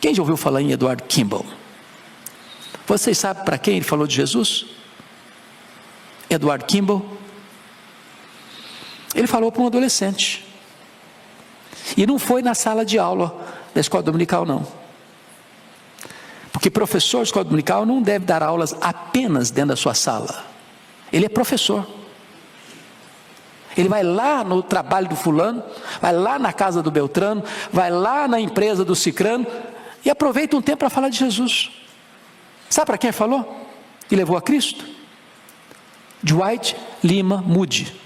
Quem já ouviu falar em Edward Kimball? Vocês sabem para quem ele falou de Jesus? Edward Kimball. Ele falou para um adolescente. E não foi na sala de aula da escola dominical, não. Porque professor de escola dominical não deve dar aulas apenas dentro da sua sala. Ele é professor. Ele vai lá no trabalho do fulano, vai lá na casa do Beltrano, vai lá na empresa do Cicrano, e aproveita um tempo para falar de Jesus. Sabe para quem ele falou? E levou a Cristo? Dwight Lima Moody.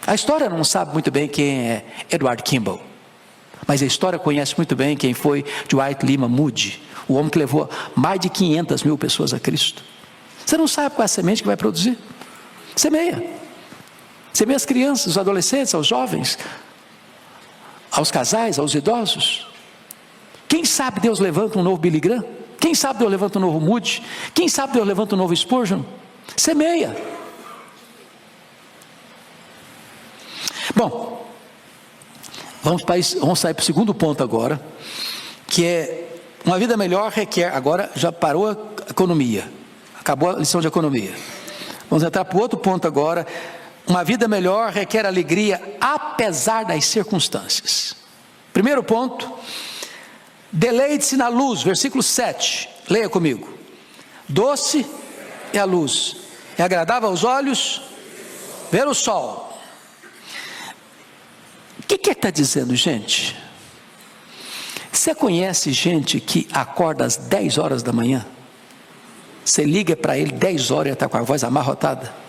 A história não sabe muito bem quem é Edward Kimball, mas a história conhece muito bem quem foi Dwight Lima Moody, o homem que levou mais de 500 mil pessoas a Cristo. Você não sabe qual é a semente que vai produzir? Semeia. Semeia as crianças, os adolescentes, aos jovens, aos casais, aos idosos. Quem sabe Deus levanta um novo Billy Graham? Quem sabe Deus levanta um novo Moody? Quem sabe Deus levanta um novo Spurgeon? Semeia. Bom, vamos sair para o segundo ponto agora, que é uma vida melhor requer, agora já parou a economia, acabou a lição de economia. Vamos entrar para o outro ponto agora. Uma vida melhor requer alegria apesar das circunstâncias. Primeiro ponto, deleite-se na luz, versículo 7, leia comigo. Doce é a luz, é agradável aos olhos ver o sol. O que está dizendo, gente? Você conhece gente que acorda às 10 horas da manhã? Você liga para ele 10 horas e está com a voz amarrotada?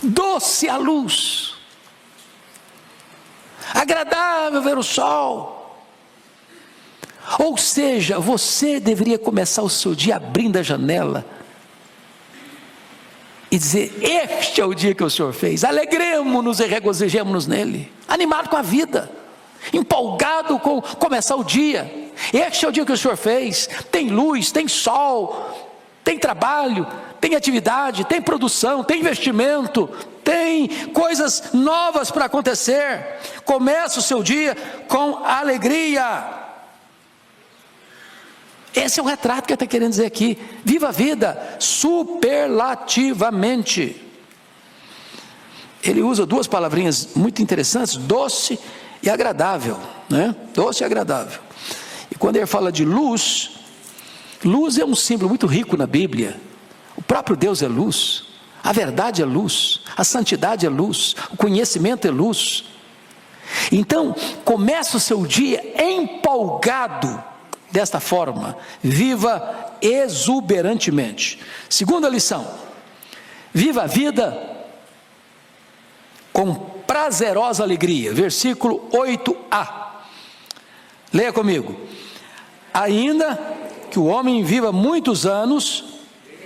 Doce a luz, agradável ver o sol. Ou seja, você deveria começar o seu dia abrindo a janela e dizer: este é o dia que o Senhor fez, alegremos-nos e regozijemos-nos nele, animado com a vida, empolgado com começar o dia. Este é o dia que o Senhor fez, tem luz, tem sol, tem trabalho, tem atividade, tem produção, tem investimento, tem coisas novas para acontecer. Começa o seu dia com alegria. Esse é o retrato que ele está querendo dizer aqui. Viva a vida superlativamente. Ele usa duas palavrinhas muito interessantes: doce e agradável, né? Doce e agradável. E quando ele fala de luz, luz é um símbolo muito rico na Bíblia. O próprio Deus é luz, a verdade é luz, a santidade é luz, o conhecimento é luz. Então, começa o seu dia empolgado desta forma, viva exuberantemente. Segunda lição: viva a vida com prazerosa alegria. Versículo 8a, leia comigo. Ainda que o homem viva muitos anos,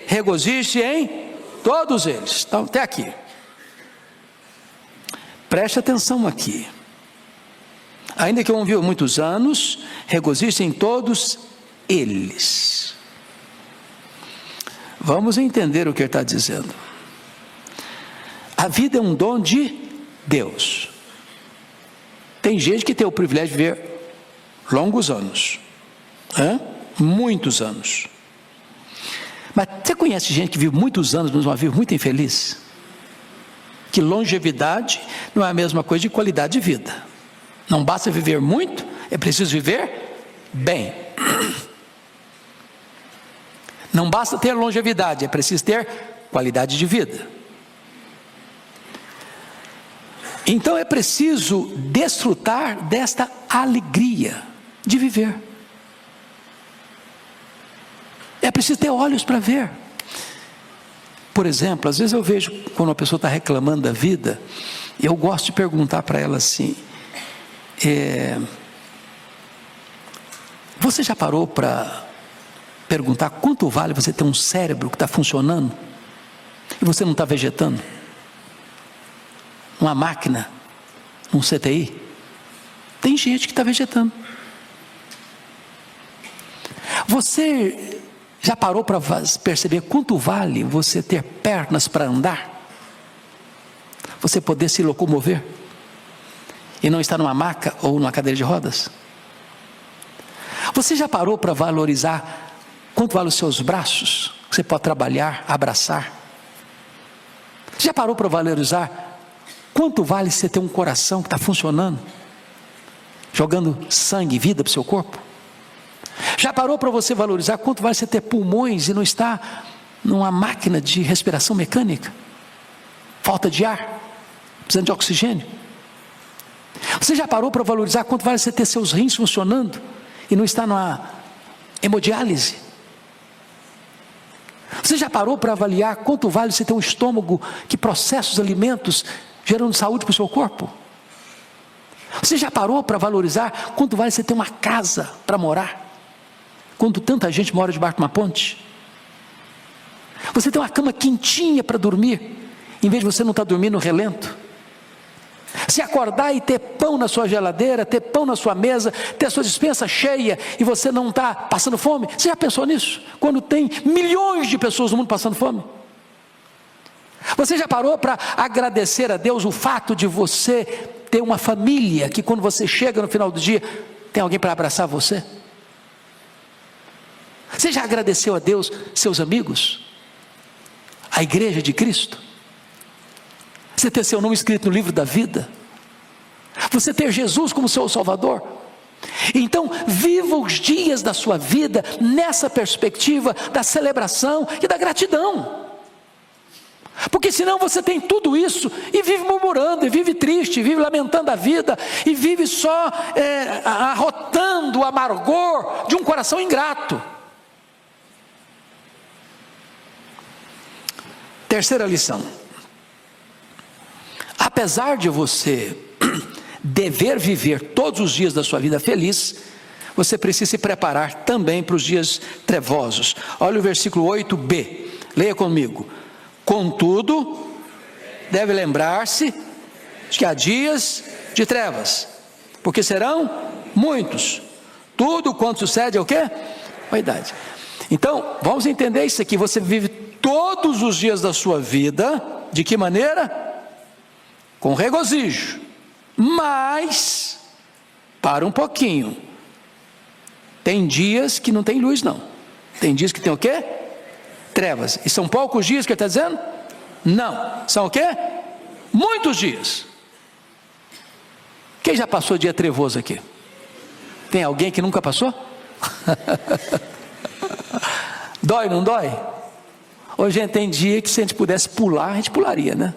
regozije-se em todos eles. Então, até aqui. Preste atenção aqui. Ainda que eu viva muitos anos, regozijo em todos eles. Vamos entender o que ele está dizendo. A vida é um dom de Deus. Tem gente que tem o privilégio de viver longos anos, muitos anos. Mas você conhece gente que vive muitos anos, mas uma vida muito infeliz? Que longevidade não é a mesma coisa de qualidade de vida. Não basta viver muito, é preciso viver bem. Não basta ter longevidade, é preciso ter qualidade de vida. Então é preciso desfrutar desta alegria de viver. É preciso ter olhos para ver. Por exemplo, às vezes eu vejo quando uma pessoa está reclamando da vida, eu gosto de perguntar para ela assim: você já parou para perguntar quanto vale você ter um cérebro que está funcionando e você não está vegetando? Uma máquina, um CTI? Tem gente que está vegetando. Você já parou para perceber quanto vale você ter pernas para andar? Você poder se locomover e não estar numa maca ou numa cadeira de rodas? Você já parou para valorizar quanto vale os seus braços? Você pode trabalhar, abraçar. Já parou para valorizar quanto vale você ter um coração que está funcionando, jogando sangue e vida para o seu corpo? Já parou para você valorizar quanto vale você ter pulmões e não estar numa máquina de respiração mecânica? Falta de ar, precisando de oxigênio. Você já parou para valorizar quanto vale você ter seus rins funcionando e não estar numa hemodiálise? Você já parou para avaliar quanto vale você ter um estômago que processa os alimentos, gerando saúde para o seu corpo? Você já parou para valorizar quanto vale você ter uma casa para morar, quando tanta gente mora debaixo de uma ponte? Você tem uma cama quentinha para dormir, em vez de você não estar dormindo no relento? Se acordar e ter pão na sua geladeira, ter pão na sua mesa, ter a sua despensa cheia e você não está passando fome? Você já pensou nisso? Quando tem milhões de pessoas no mundo passando fome? Você já parou para agradecer a Deus o fato de você ter uma família que quando você chega no final do dia, tem alguém para abraçar você? Você já agradeceu a Deus seus amigos? A igreja de Cristo? Você ter seu nome escrito no livro da vida? Você ter Jesus como seu Salvador? Então, viva os dias da sua vida nessa perspectiva da celebração e da gratidão. Porque senão você tem tudo isso e vive murmurando, e vive triste, vive lamentando a vida, e vive só arrotando o amargor de um coração ingrato. Terceira lição: apesar de você dever viver todos os dias da sua vida feliz, você precisa se preparar também para os dias trevosos. Olha o versículo 8b, leia comigo. Contudo, deve lembrar-se que há dias de trevas, porque serão muitos. Tudo quanto sucede é o quê? Vaidade. Então, vamos entender isso aqui. Você vive todos os dias da sua vida, de que maneira? Com regozijo. Mas, para um pouquinho, tem dias que não tem luz não. Tem dias que tem o quê? Trevas. E são poucos dias que ele está dizendo? Não. São o quê? Muitos dias. Quem já passou dia trevoso aqui? Tem alguém que nunca passou? Dói, não dói? Hoje a gente tem dia que se a gente pudesse pular, a gente pularia, né?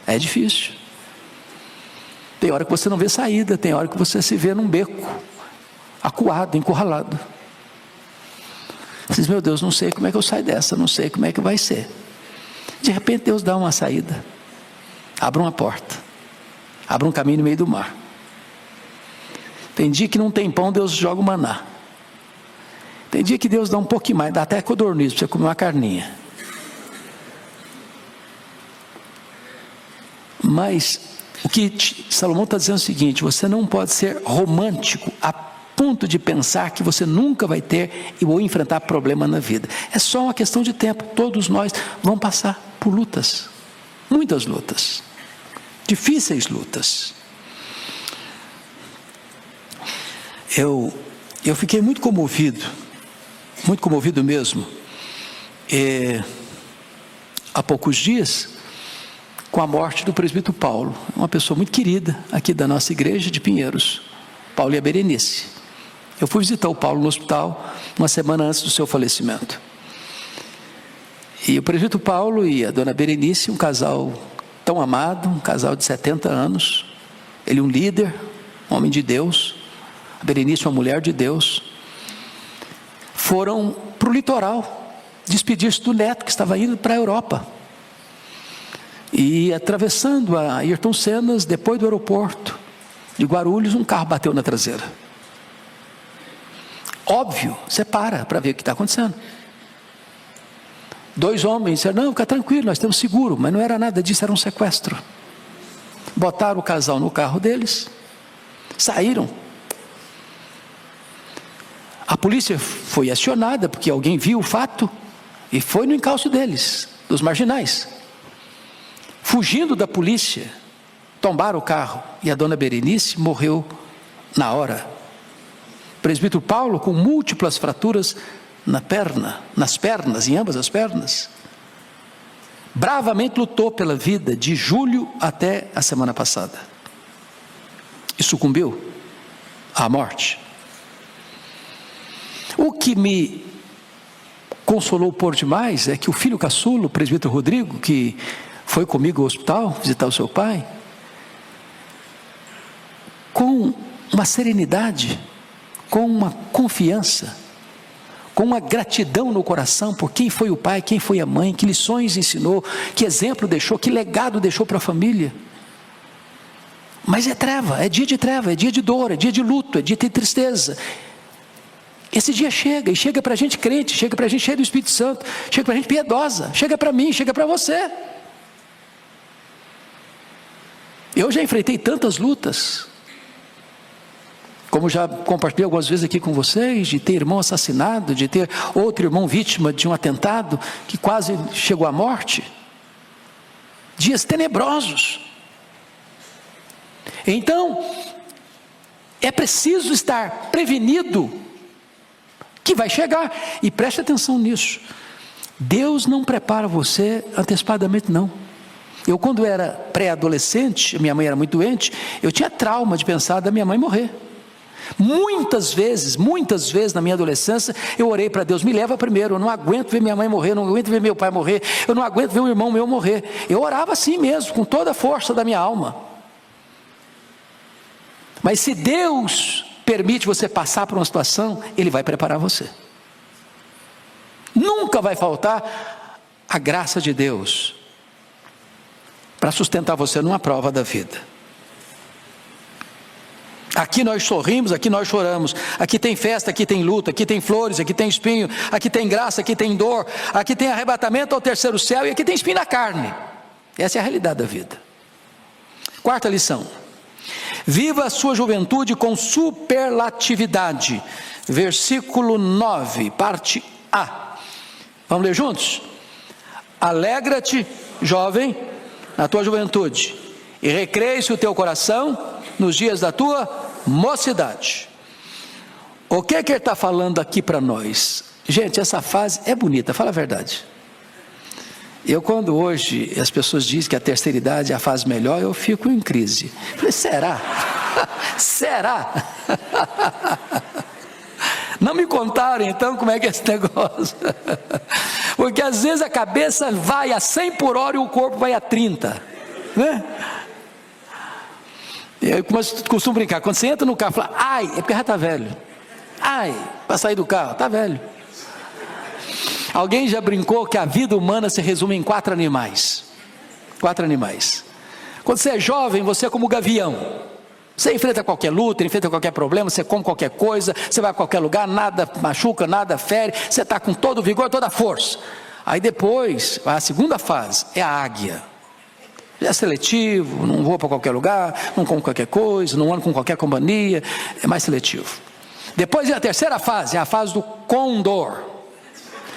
É difícil. Tem hora que você não vê saída, tem hora que você se vê num beco, acuado, encurralado. Você diz, meu Deus, não sei como é que eu saio dessa, não sei como é que vai ser. De repente Deus dá uma saída, abre uma porta, abre um caminho no meio do mar. Tem dia que não tem pão, Deus joga o maná. Tem dia que Deus dá um pouquinho mais, dá até codorniz para você comer uma carninha. Mas O que Salomão está dizendo é o seguinte: você não pode ser romântico a ponto de pensar que você nunca vai ter ou enfrentar problema na vida. É só uma questão de tempo. Todos nós vamos passar por lutas, muitas lutas, difíceis lutas. Eu fiquei muito comovido mesmo, há poucos dias, com a morte do presbítero Paulo, uma pessoa muito querida aqui da nossa igreja de Pinheiros, Paulo e a Berenice. Eu fui visitar o Paulo no hospital uma semana antes do seu falecimento. E o presbítero Paulo e a dona Berenice, um casal tão amado, um casal de 70 anos, ele um líder, um homem de Deus, a Berenice uma mulher de Deus, foram para o litoral, despedir-se do neto que estava indo para a Europa. E atravessando a Ayrton Senna, depois do aeroporto de Guarulhos, um carro bateu na traseira. Óbvio, você para ver o que está acontecendo. 2 homens disseram: não, fica tranquilo, nós temos seguro. Mas não era nada disso, era um sequestro. Botaram o casal no carro deles, saíram. A polícia foi acionada porque alguém viu o fato e foi no encalço deles, dos marginais. Fugindo da polícia, tombaram o carro e a dona Berenice morreu na hora. O presbítero Paulo com múltiplas fraturas nas pernas, em ambas as pernas, bravamente lutou pela vida de julho até a semana passada e sucumbiu à morte. O que me consolou por demais é que o filho caçula, o presbítero Rodrigo, que foi comigo ao hospital visitar o seu pai, com uma serenidade, com uma confiança, com uma gratidão no coração por quem foi o pai, quem foi a mãe, que lições ensinou, que exemplo deixou, que legado deixou para a família. Mas é treva, é dia de dor, é dia de luto, é dia de tristeza. Esse dia chega, e chega para a gente crente, chega para a gente cheio do Espírito Santo, chega para a gente piedosa, chega para mim, chega para você. Eu já enfrentei tantas lutas, como já compartilhei algumas vezes aqui com vocês, de ter irmão assassinado, de ter outro irmão vítima de um atentado que quase chegou à morte. Dias tenebrosos. Então, é preciso estar prevenido que vai chegar, e preste atenção nisso. Deus não prepara você antecipadamente, não. Eu, quando era pré-adolescente, minha mãe era muito doente, eu tinha trauma de pensar da minha mãe morrer. Muitas vezes na minha adolescência, eu orei para Deus: me leva primeiro, eu não aguento ver minha mãe morrer, eu não aguento ver meu pai morrer, eu não aguento ver um irmão meu morrer. Eu orava assim mesmo, com toda a força da minha alma. Mas se Deus permite você passar por uma situação, Ele vai preparar você. Nunca vai faltar a graça de Deus para sustentar você numa prova da vida. Aqui nós sorrimos, aqui nós choramos, aqui tem festa, aqui tem luta, aqui tem flores, aqui tem espinho, aqui tem graça, aqui tem dor, aqui tem arrebatamento ao terceiro céu e aqui tem espinho na carne. Essa é a realidade da vida. 4ª lição: viva a sua juventude com superlatividade. Versículo 9, parte A. Vamos ler juntos? Alegra-te, jovem, na tua juventude, e recreie-se o teu coração nos dias da tua mocidade. O que ele está falando aqui para nós? Gente, essa fase é bonita, fala a verdade. Eu, quando hoje as pessoas dizem que a terceira idade é a fase melhor, eu fico em crise. Falei: será? Será? Não me contaram então como é que é esse negócio. Porque às vezes a cabeça vai a 100 por hora e o corpo vai a 30, né? Eu costumo brincar, quando você entra no carro, fala: ai, é porque já está velho. Ai, para sair do carro, está velho. Alguém já brincou que a vida humana se resume em 4 animais. 4 animais. Quando você é jovem, você é como o gavião. Você enfrenta qualquer luta, enfrenta qualquer problema, você come qualquer coisa, você vai a qualquer lugar, nada machuca, nada fere, você está com todo o vigor, toda a força. Aí depois, a segunda fase é a águia. É seletivo, não vou para qualquer lugar, não como qualquer coisa, não ando com qualquer companhia, é mais seletivo. Depois vem a terceira fase, é a fase do condor.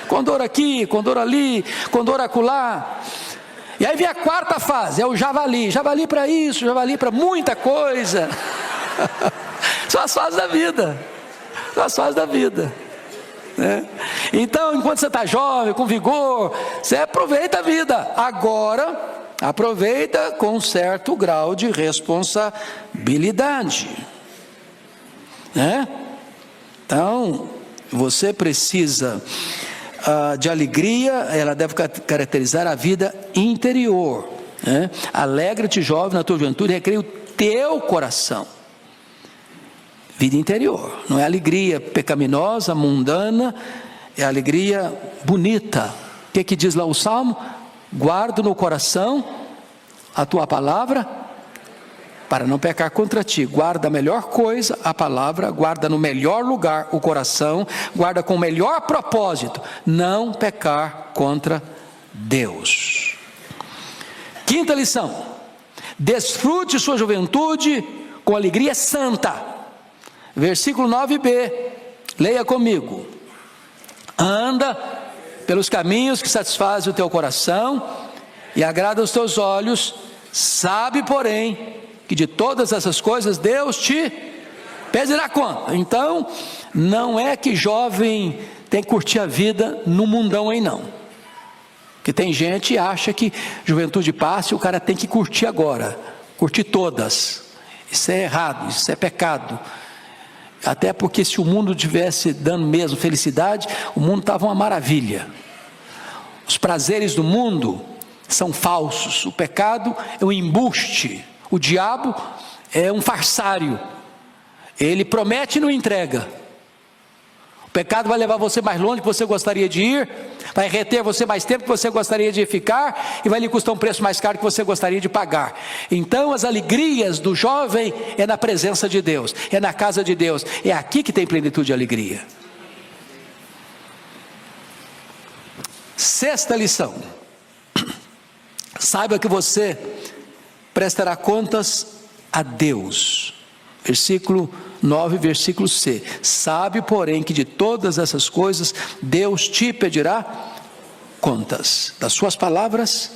Condor aqui, condor ali, condor acolá. E aí vem a quarta fase, é o javali. Javali para isso, javali para muita coisa. São as fases da vida. São as fases da vida. Né? Então, enquanto você está jovem, com vigor, você aproveita a vida. Agora, aproveita com um certo grau de responsabilidade. Né? Então, você precisa de alegria, ela deve caracterizar a vida interior. Né? Alegra-te, jovem, na tua juventude, recreia o teu coração. Vida interior, não é alegria pecaminosa, mundana, é alegria bonita. O que diz lá o Salmo? Guardo no coração a tua palavra, para não pecar contra ti. Guarda a melhor coisa, a palavra, guarda no melhor lugar o coração, guarda com o melhor propósito, não pecar contra Deus. Quinta lição: desfrute sua juventude com alegria santa. Versículo 9b, leia comigo. Anda pelos caminhos que satisfazem o teu coração e agrada os teus olhos, sabe, porém, que de todas essas coisas Deus te pedirá conta. Então, não é que jovem tem que curtir a vida no mundão aí não. Porque tem gente que acha que juventude passa e o cara tem que curtir agora, curtir todas. Isso é errado, isso é pecado. Até porque se o mundo tivesse dando mesmo felicidade, o mundo estava uma maravilha. Os prazeres do mundo são falsos, o pecado é um embuste, o diabo é um farsário, ele promete e não entrega. O pecado vai levar você mais longe que você gostaria de ir, vai reter você mais tempo que você gostaria de ficar, e vai lhe custar um preço mais caro que você gostaria de pagar. Então as alegrias do jovem é na presença de Deus, é na casa de Deus, é aqui que tem plenitude de alegria. Sexta lição: saiba que você prestará contas a Deus. Versículo 9, versículo C. Sabe, porém, que de todas essas coisas Deus te pedirá contas, das suas palavras,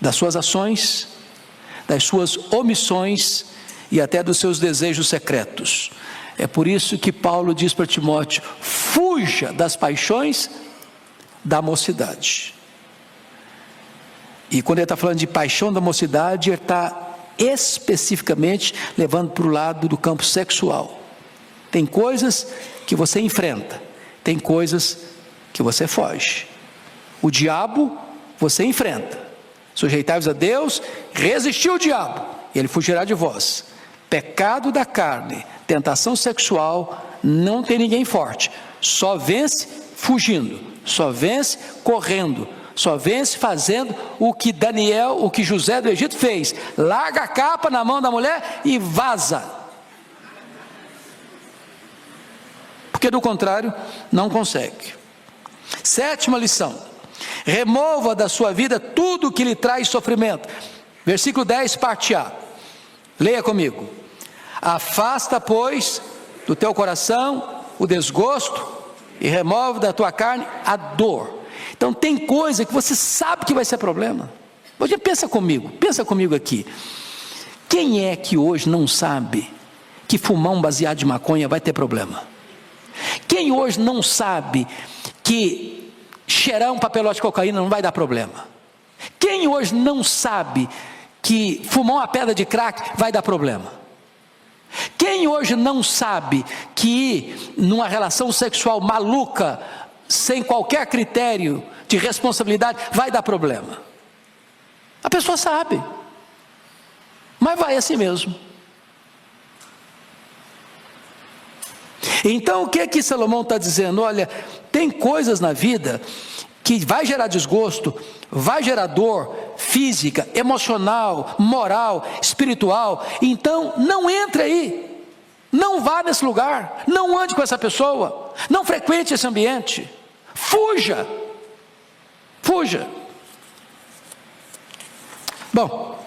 das suas ações, das suas omissões e até dos seus desejos secretos. É por isso que Paulo diz para Timóteo: fuja das paixões da mocidade. E quando ele está falando de paixão da mocidade, ele está especificamente levando para o lado do campo sexual. Tem coisas que você enfrenta, tem coisas que você foge. O diabo você enfrenta. Sujeitai-vos a Deus, resistiu o diabo, e ele fugirá de vós. Pecado da carne, tentação sexual, não tem ninguém forte. Só vence fugindo, só vence correndo, só vence fazendo o que Daniel, o que José do Egito fez: larga a capa na mão da mulher e vaza, porque do contrário não consegue. Sétima lição: remova da sua vida tudo que lhe traz sofrimento. Versículo 10, parte A, leia comigo. Afasta, pois, do teu coração o desgosto e remove da tua carne a dor. Então tem coisa que você sabe que vai ser problema. Hoje pensa comigo aqui. Quem é que hoje não sabe que fumar um baseado de maconha vai ter problema? Quem hoje não sabe que cheirar um papelote de cocaína não vai dar problema? Quem hoje não sabe que fumar uma pedra de crack vai dar problema? Quem hoje não sabe que numa relação sexual maluca, sem qualquer critério de responsabilidade, vai dar problema? A pessoa sabe, mas vai assim mesmo. Então o que é que Salomão está dizendo? Olha, tem coisas na vida que vai gerar desgosto, vai gerar dor física, emocional, moral, espiritual. Então não entre aí, não vá nesse lugar, não ande com essa pessoa, não frequente esse ambiente. Fuja. Bom,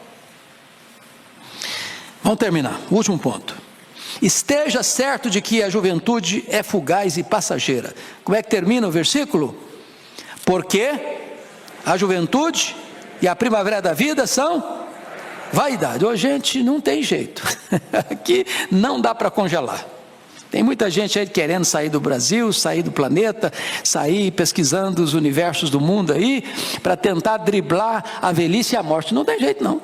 vamos terminar. O último ponto. Esteja certo de que a juventude é fugaz e passageira. Como é que termina o versículo? Porque a juventude e a primavera da vida são vaidade. Ô, gente, não tem jeito. Aqui não dá para congelar. Tem muita gente aí querendo sair do Brasil, sair do planeta, sair pesquisando os universos do mundo aí, para tentar driblar a velhice e a morte. Não tem jeito não.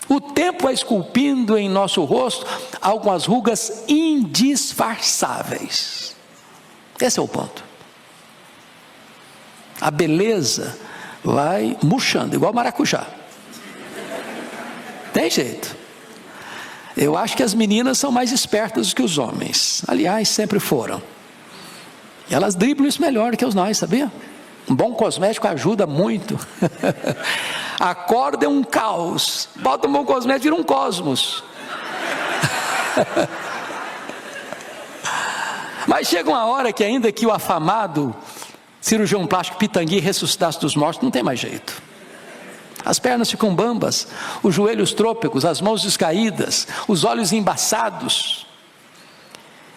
O tempo vai esculpindo em nosso rosto algumas rugas indisfarçáveis. Esse é o ponto. A beleza vai murchando, igual maracujá. Tem jeito. Eu acho que as meninas são mais espertas do que os homens. Aliás, sempre foram. E elas driblam isso melhor que os nós, sabia? Um bom cosmético ajuda muito. A corda é um caos. Bota um bom cosmético, vira um cosmos. Mas chega uma hora que ainda que o afamado cirurgião plástico Pitangui ressuscitasse dos mortos, não tem mais jeito. As pernas ficam bambas, os joelhos trôpegos, as mãos descaídas, os olhos embaçados.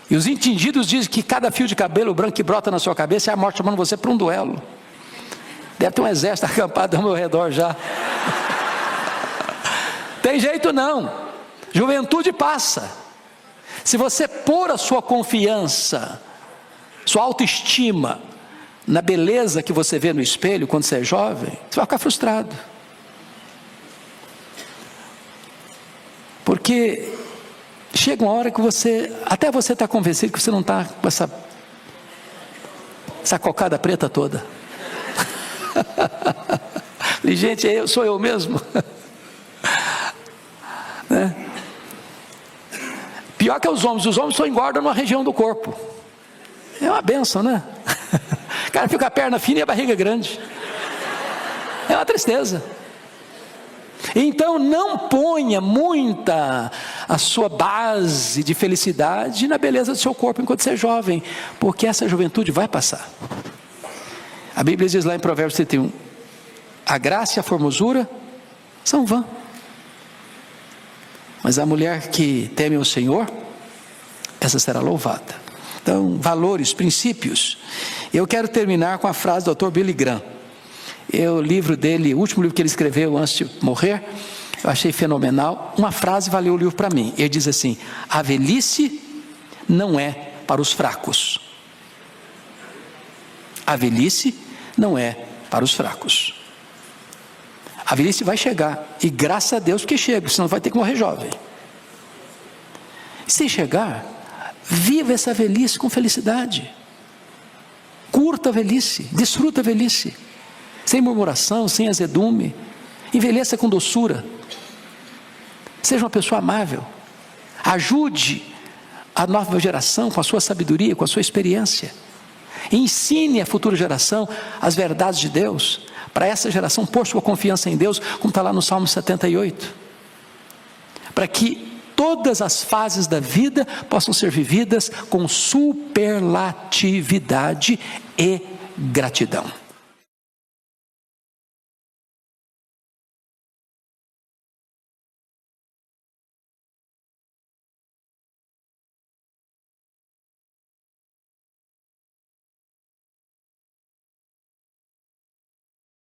E os entendidos dizem que cada fio de cabelo branco que brota na sua cabeça é a morte chamando você para um duelo. Deve ter um exército acampado ao meu redor já. Tem jeito não. Juventude passa. Se você pôr a sua confiança, sua autoestima na beleza que você vê no espelho quando você é jovem, você vai ficar frustrado. Porque chega uma hora que até você está convencido que você não está com essa cocada preta toda. E, gente, sou eu mesmo. Né? Pior que os homens só engordam numa região do corpo. É uma benção, né? O cara fica com a perna fina e a barriga grande. É uma tristeza. Então não ponha muita a sua base de felicidade na beleza do seu corpo enquanto você é jovem, porque essa juventude vai passar. A Bíblia diz lá em Provérbios 31, a graça e a formosura são vã, mas a mulher que teme o Senhor, essa será louvada. Então, valores, princípios. Eu quero terminar com a frase do Dr. Billy Graham. O livro dele, o último livro que ele escreveu antes de morrer, eu achei fenomenal. Uma frase valeu o livro para mim. Ele diz assim: a velhice não é para os fracos. A velhice não é para os fracos. A velhice vai chegar, e graças a Deus que chega, senão vai ter que morrer jovem. Se chegar, viva essa velhice com felicidade. Curta a velhice, desfruta a velhice. Sem murmuração, sem azedume. Envelheça com doçura. Seja uma pessoa amável. Ajude a nova geração com a sua sabedoria, com a sua experiência. Ensine a futura geração as verdades de Deus, para essa geração pôr sua confiança em Deus, como está lá no Salmo 78. Para que todas as fases da vida possam ser vividas com superlatividade e gratidão.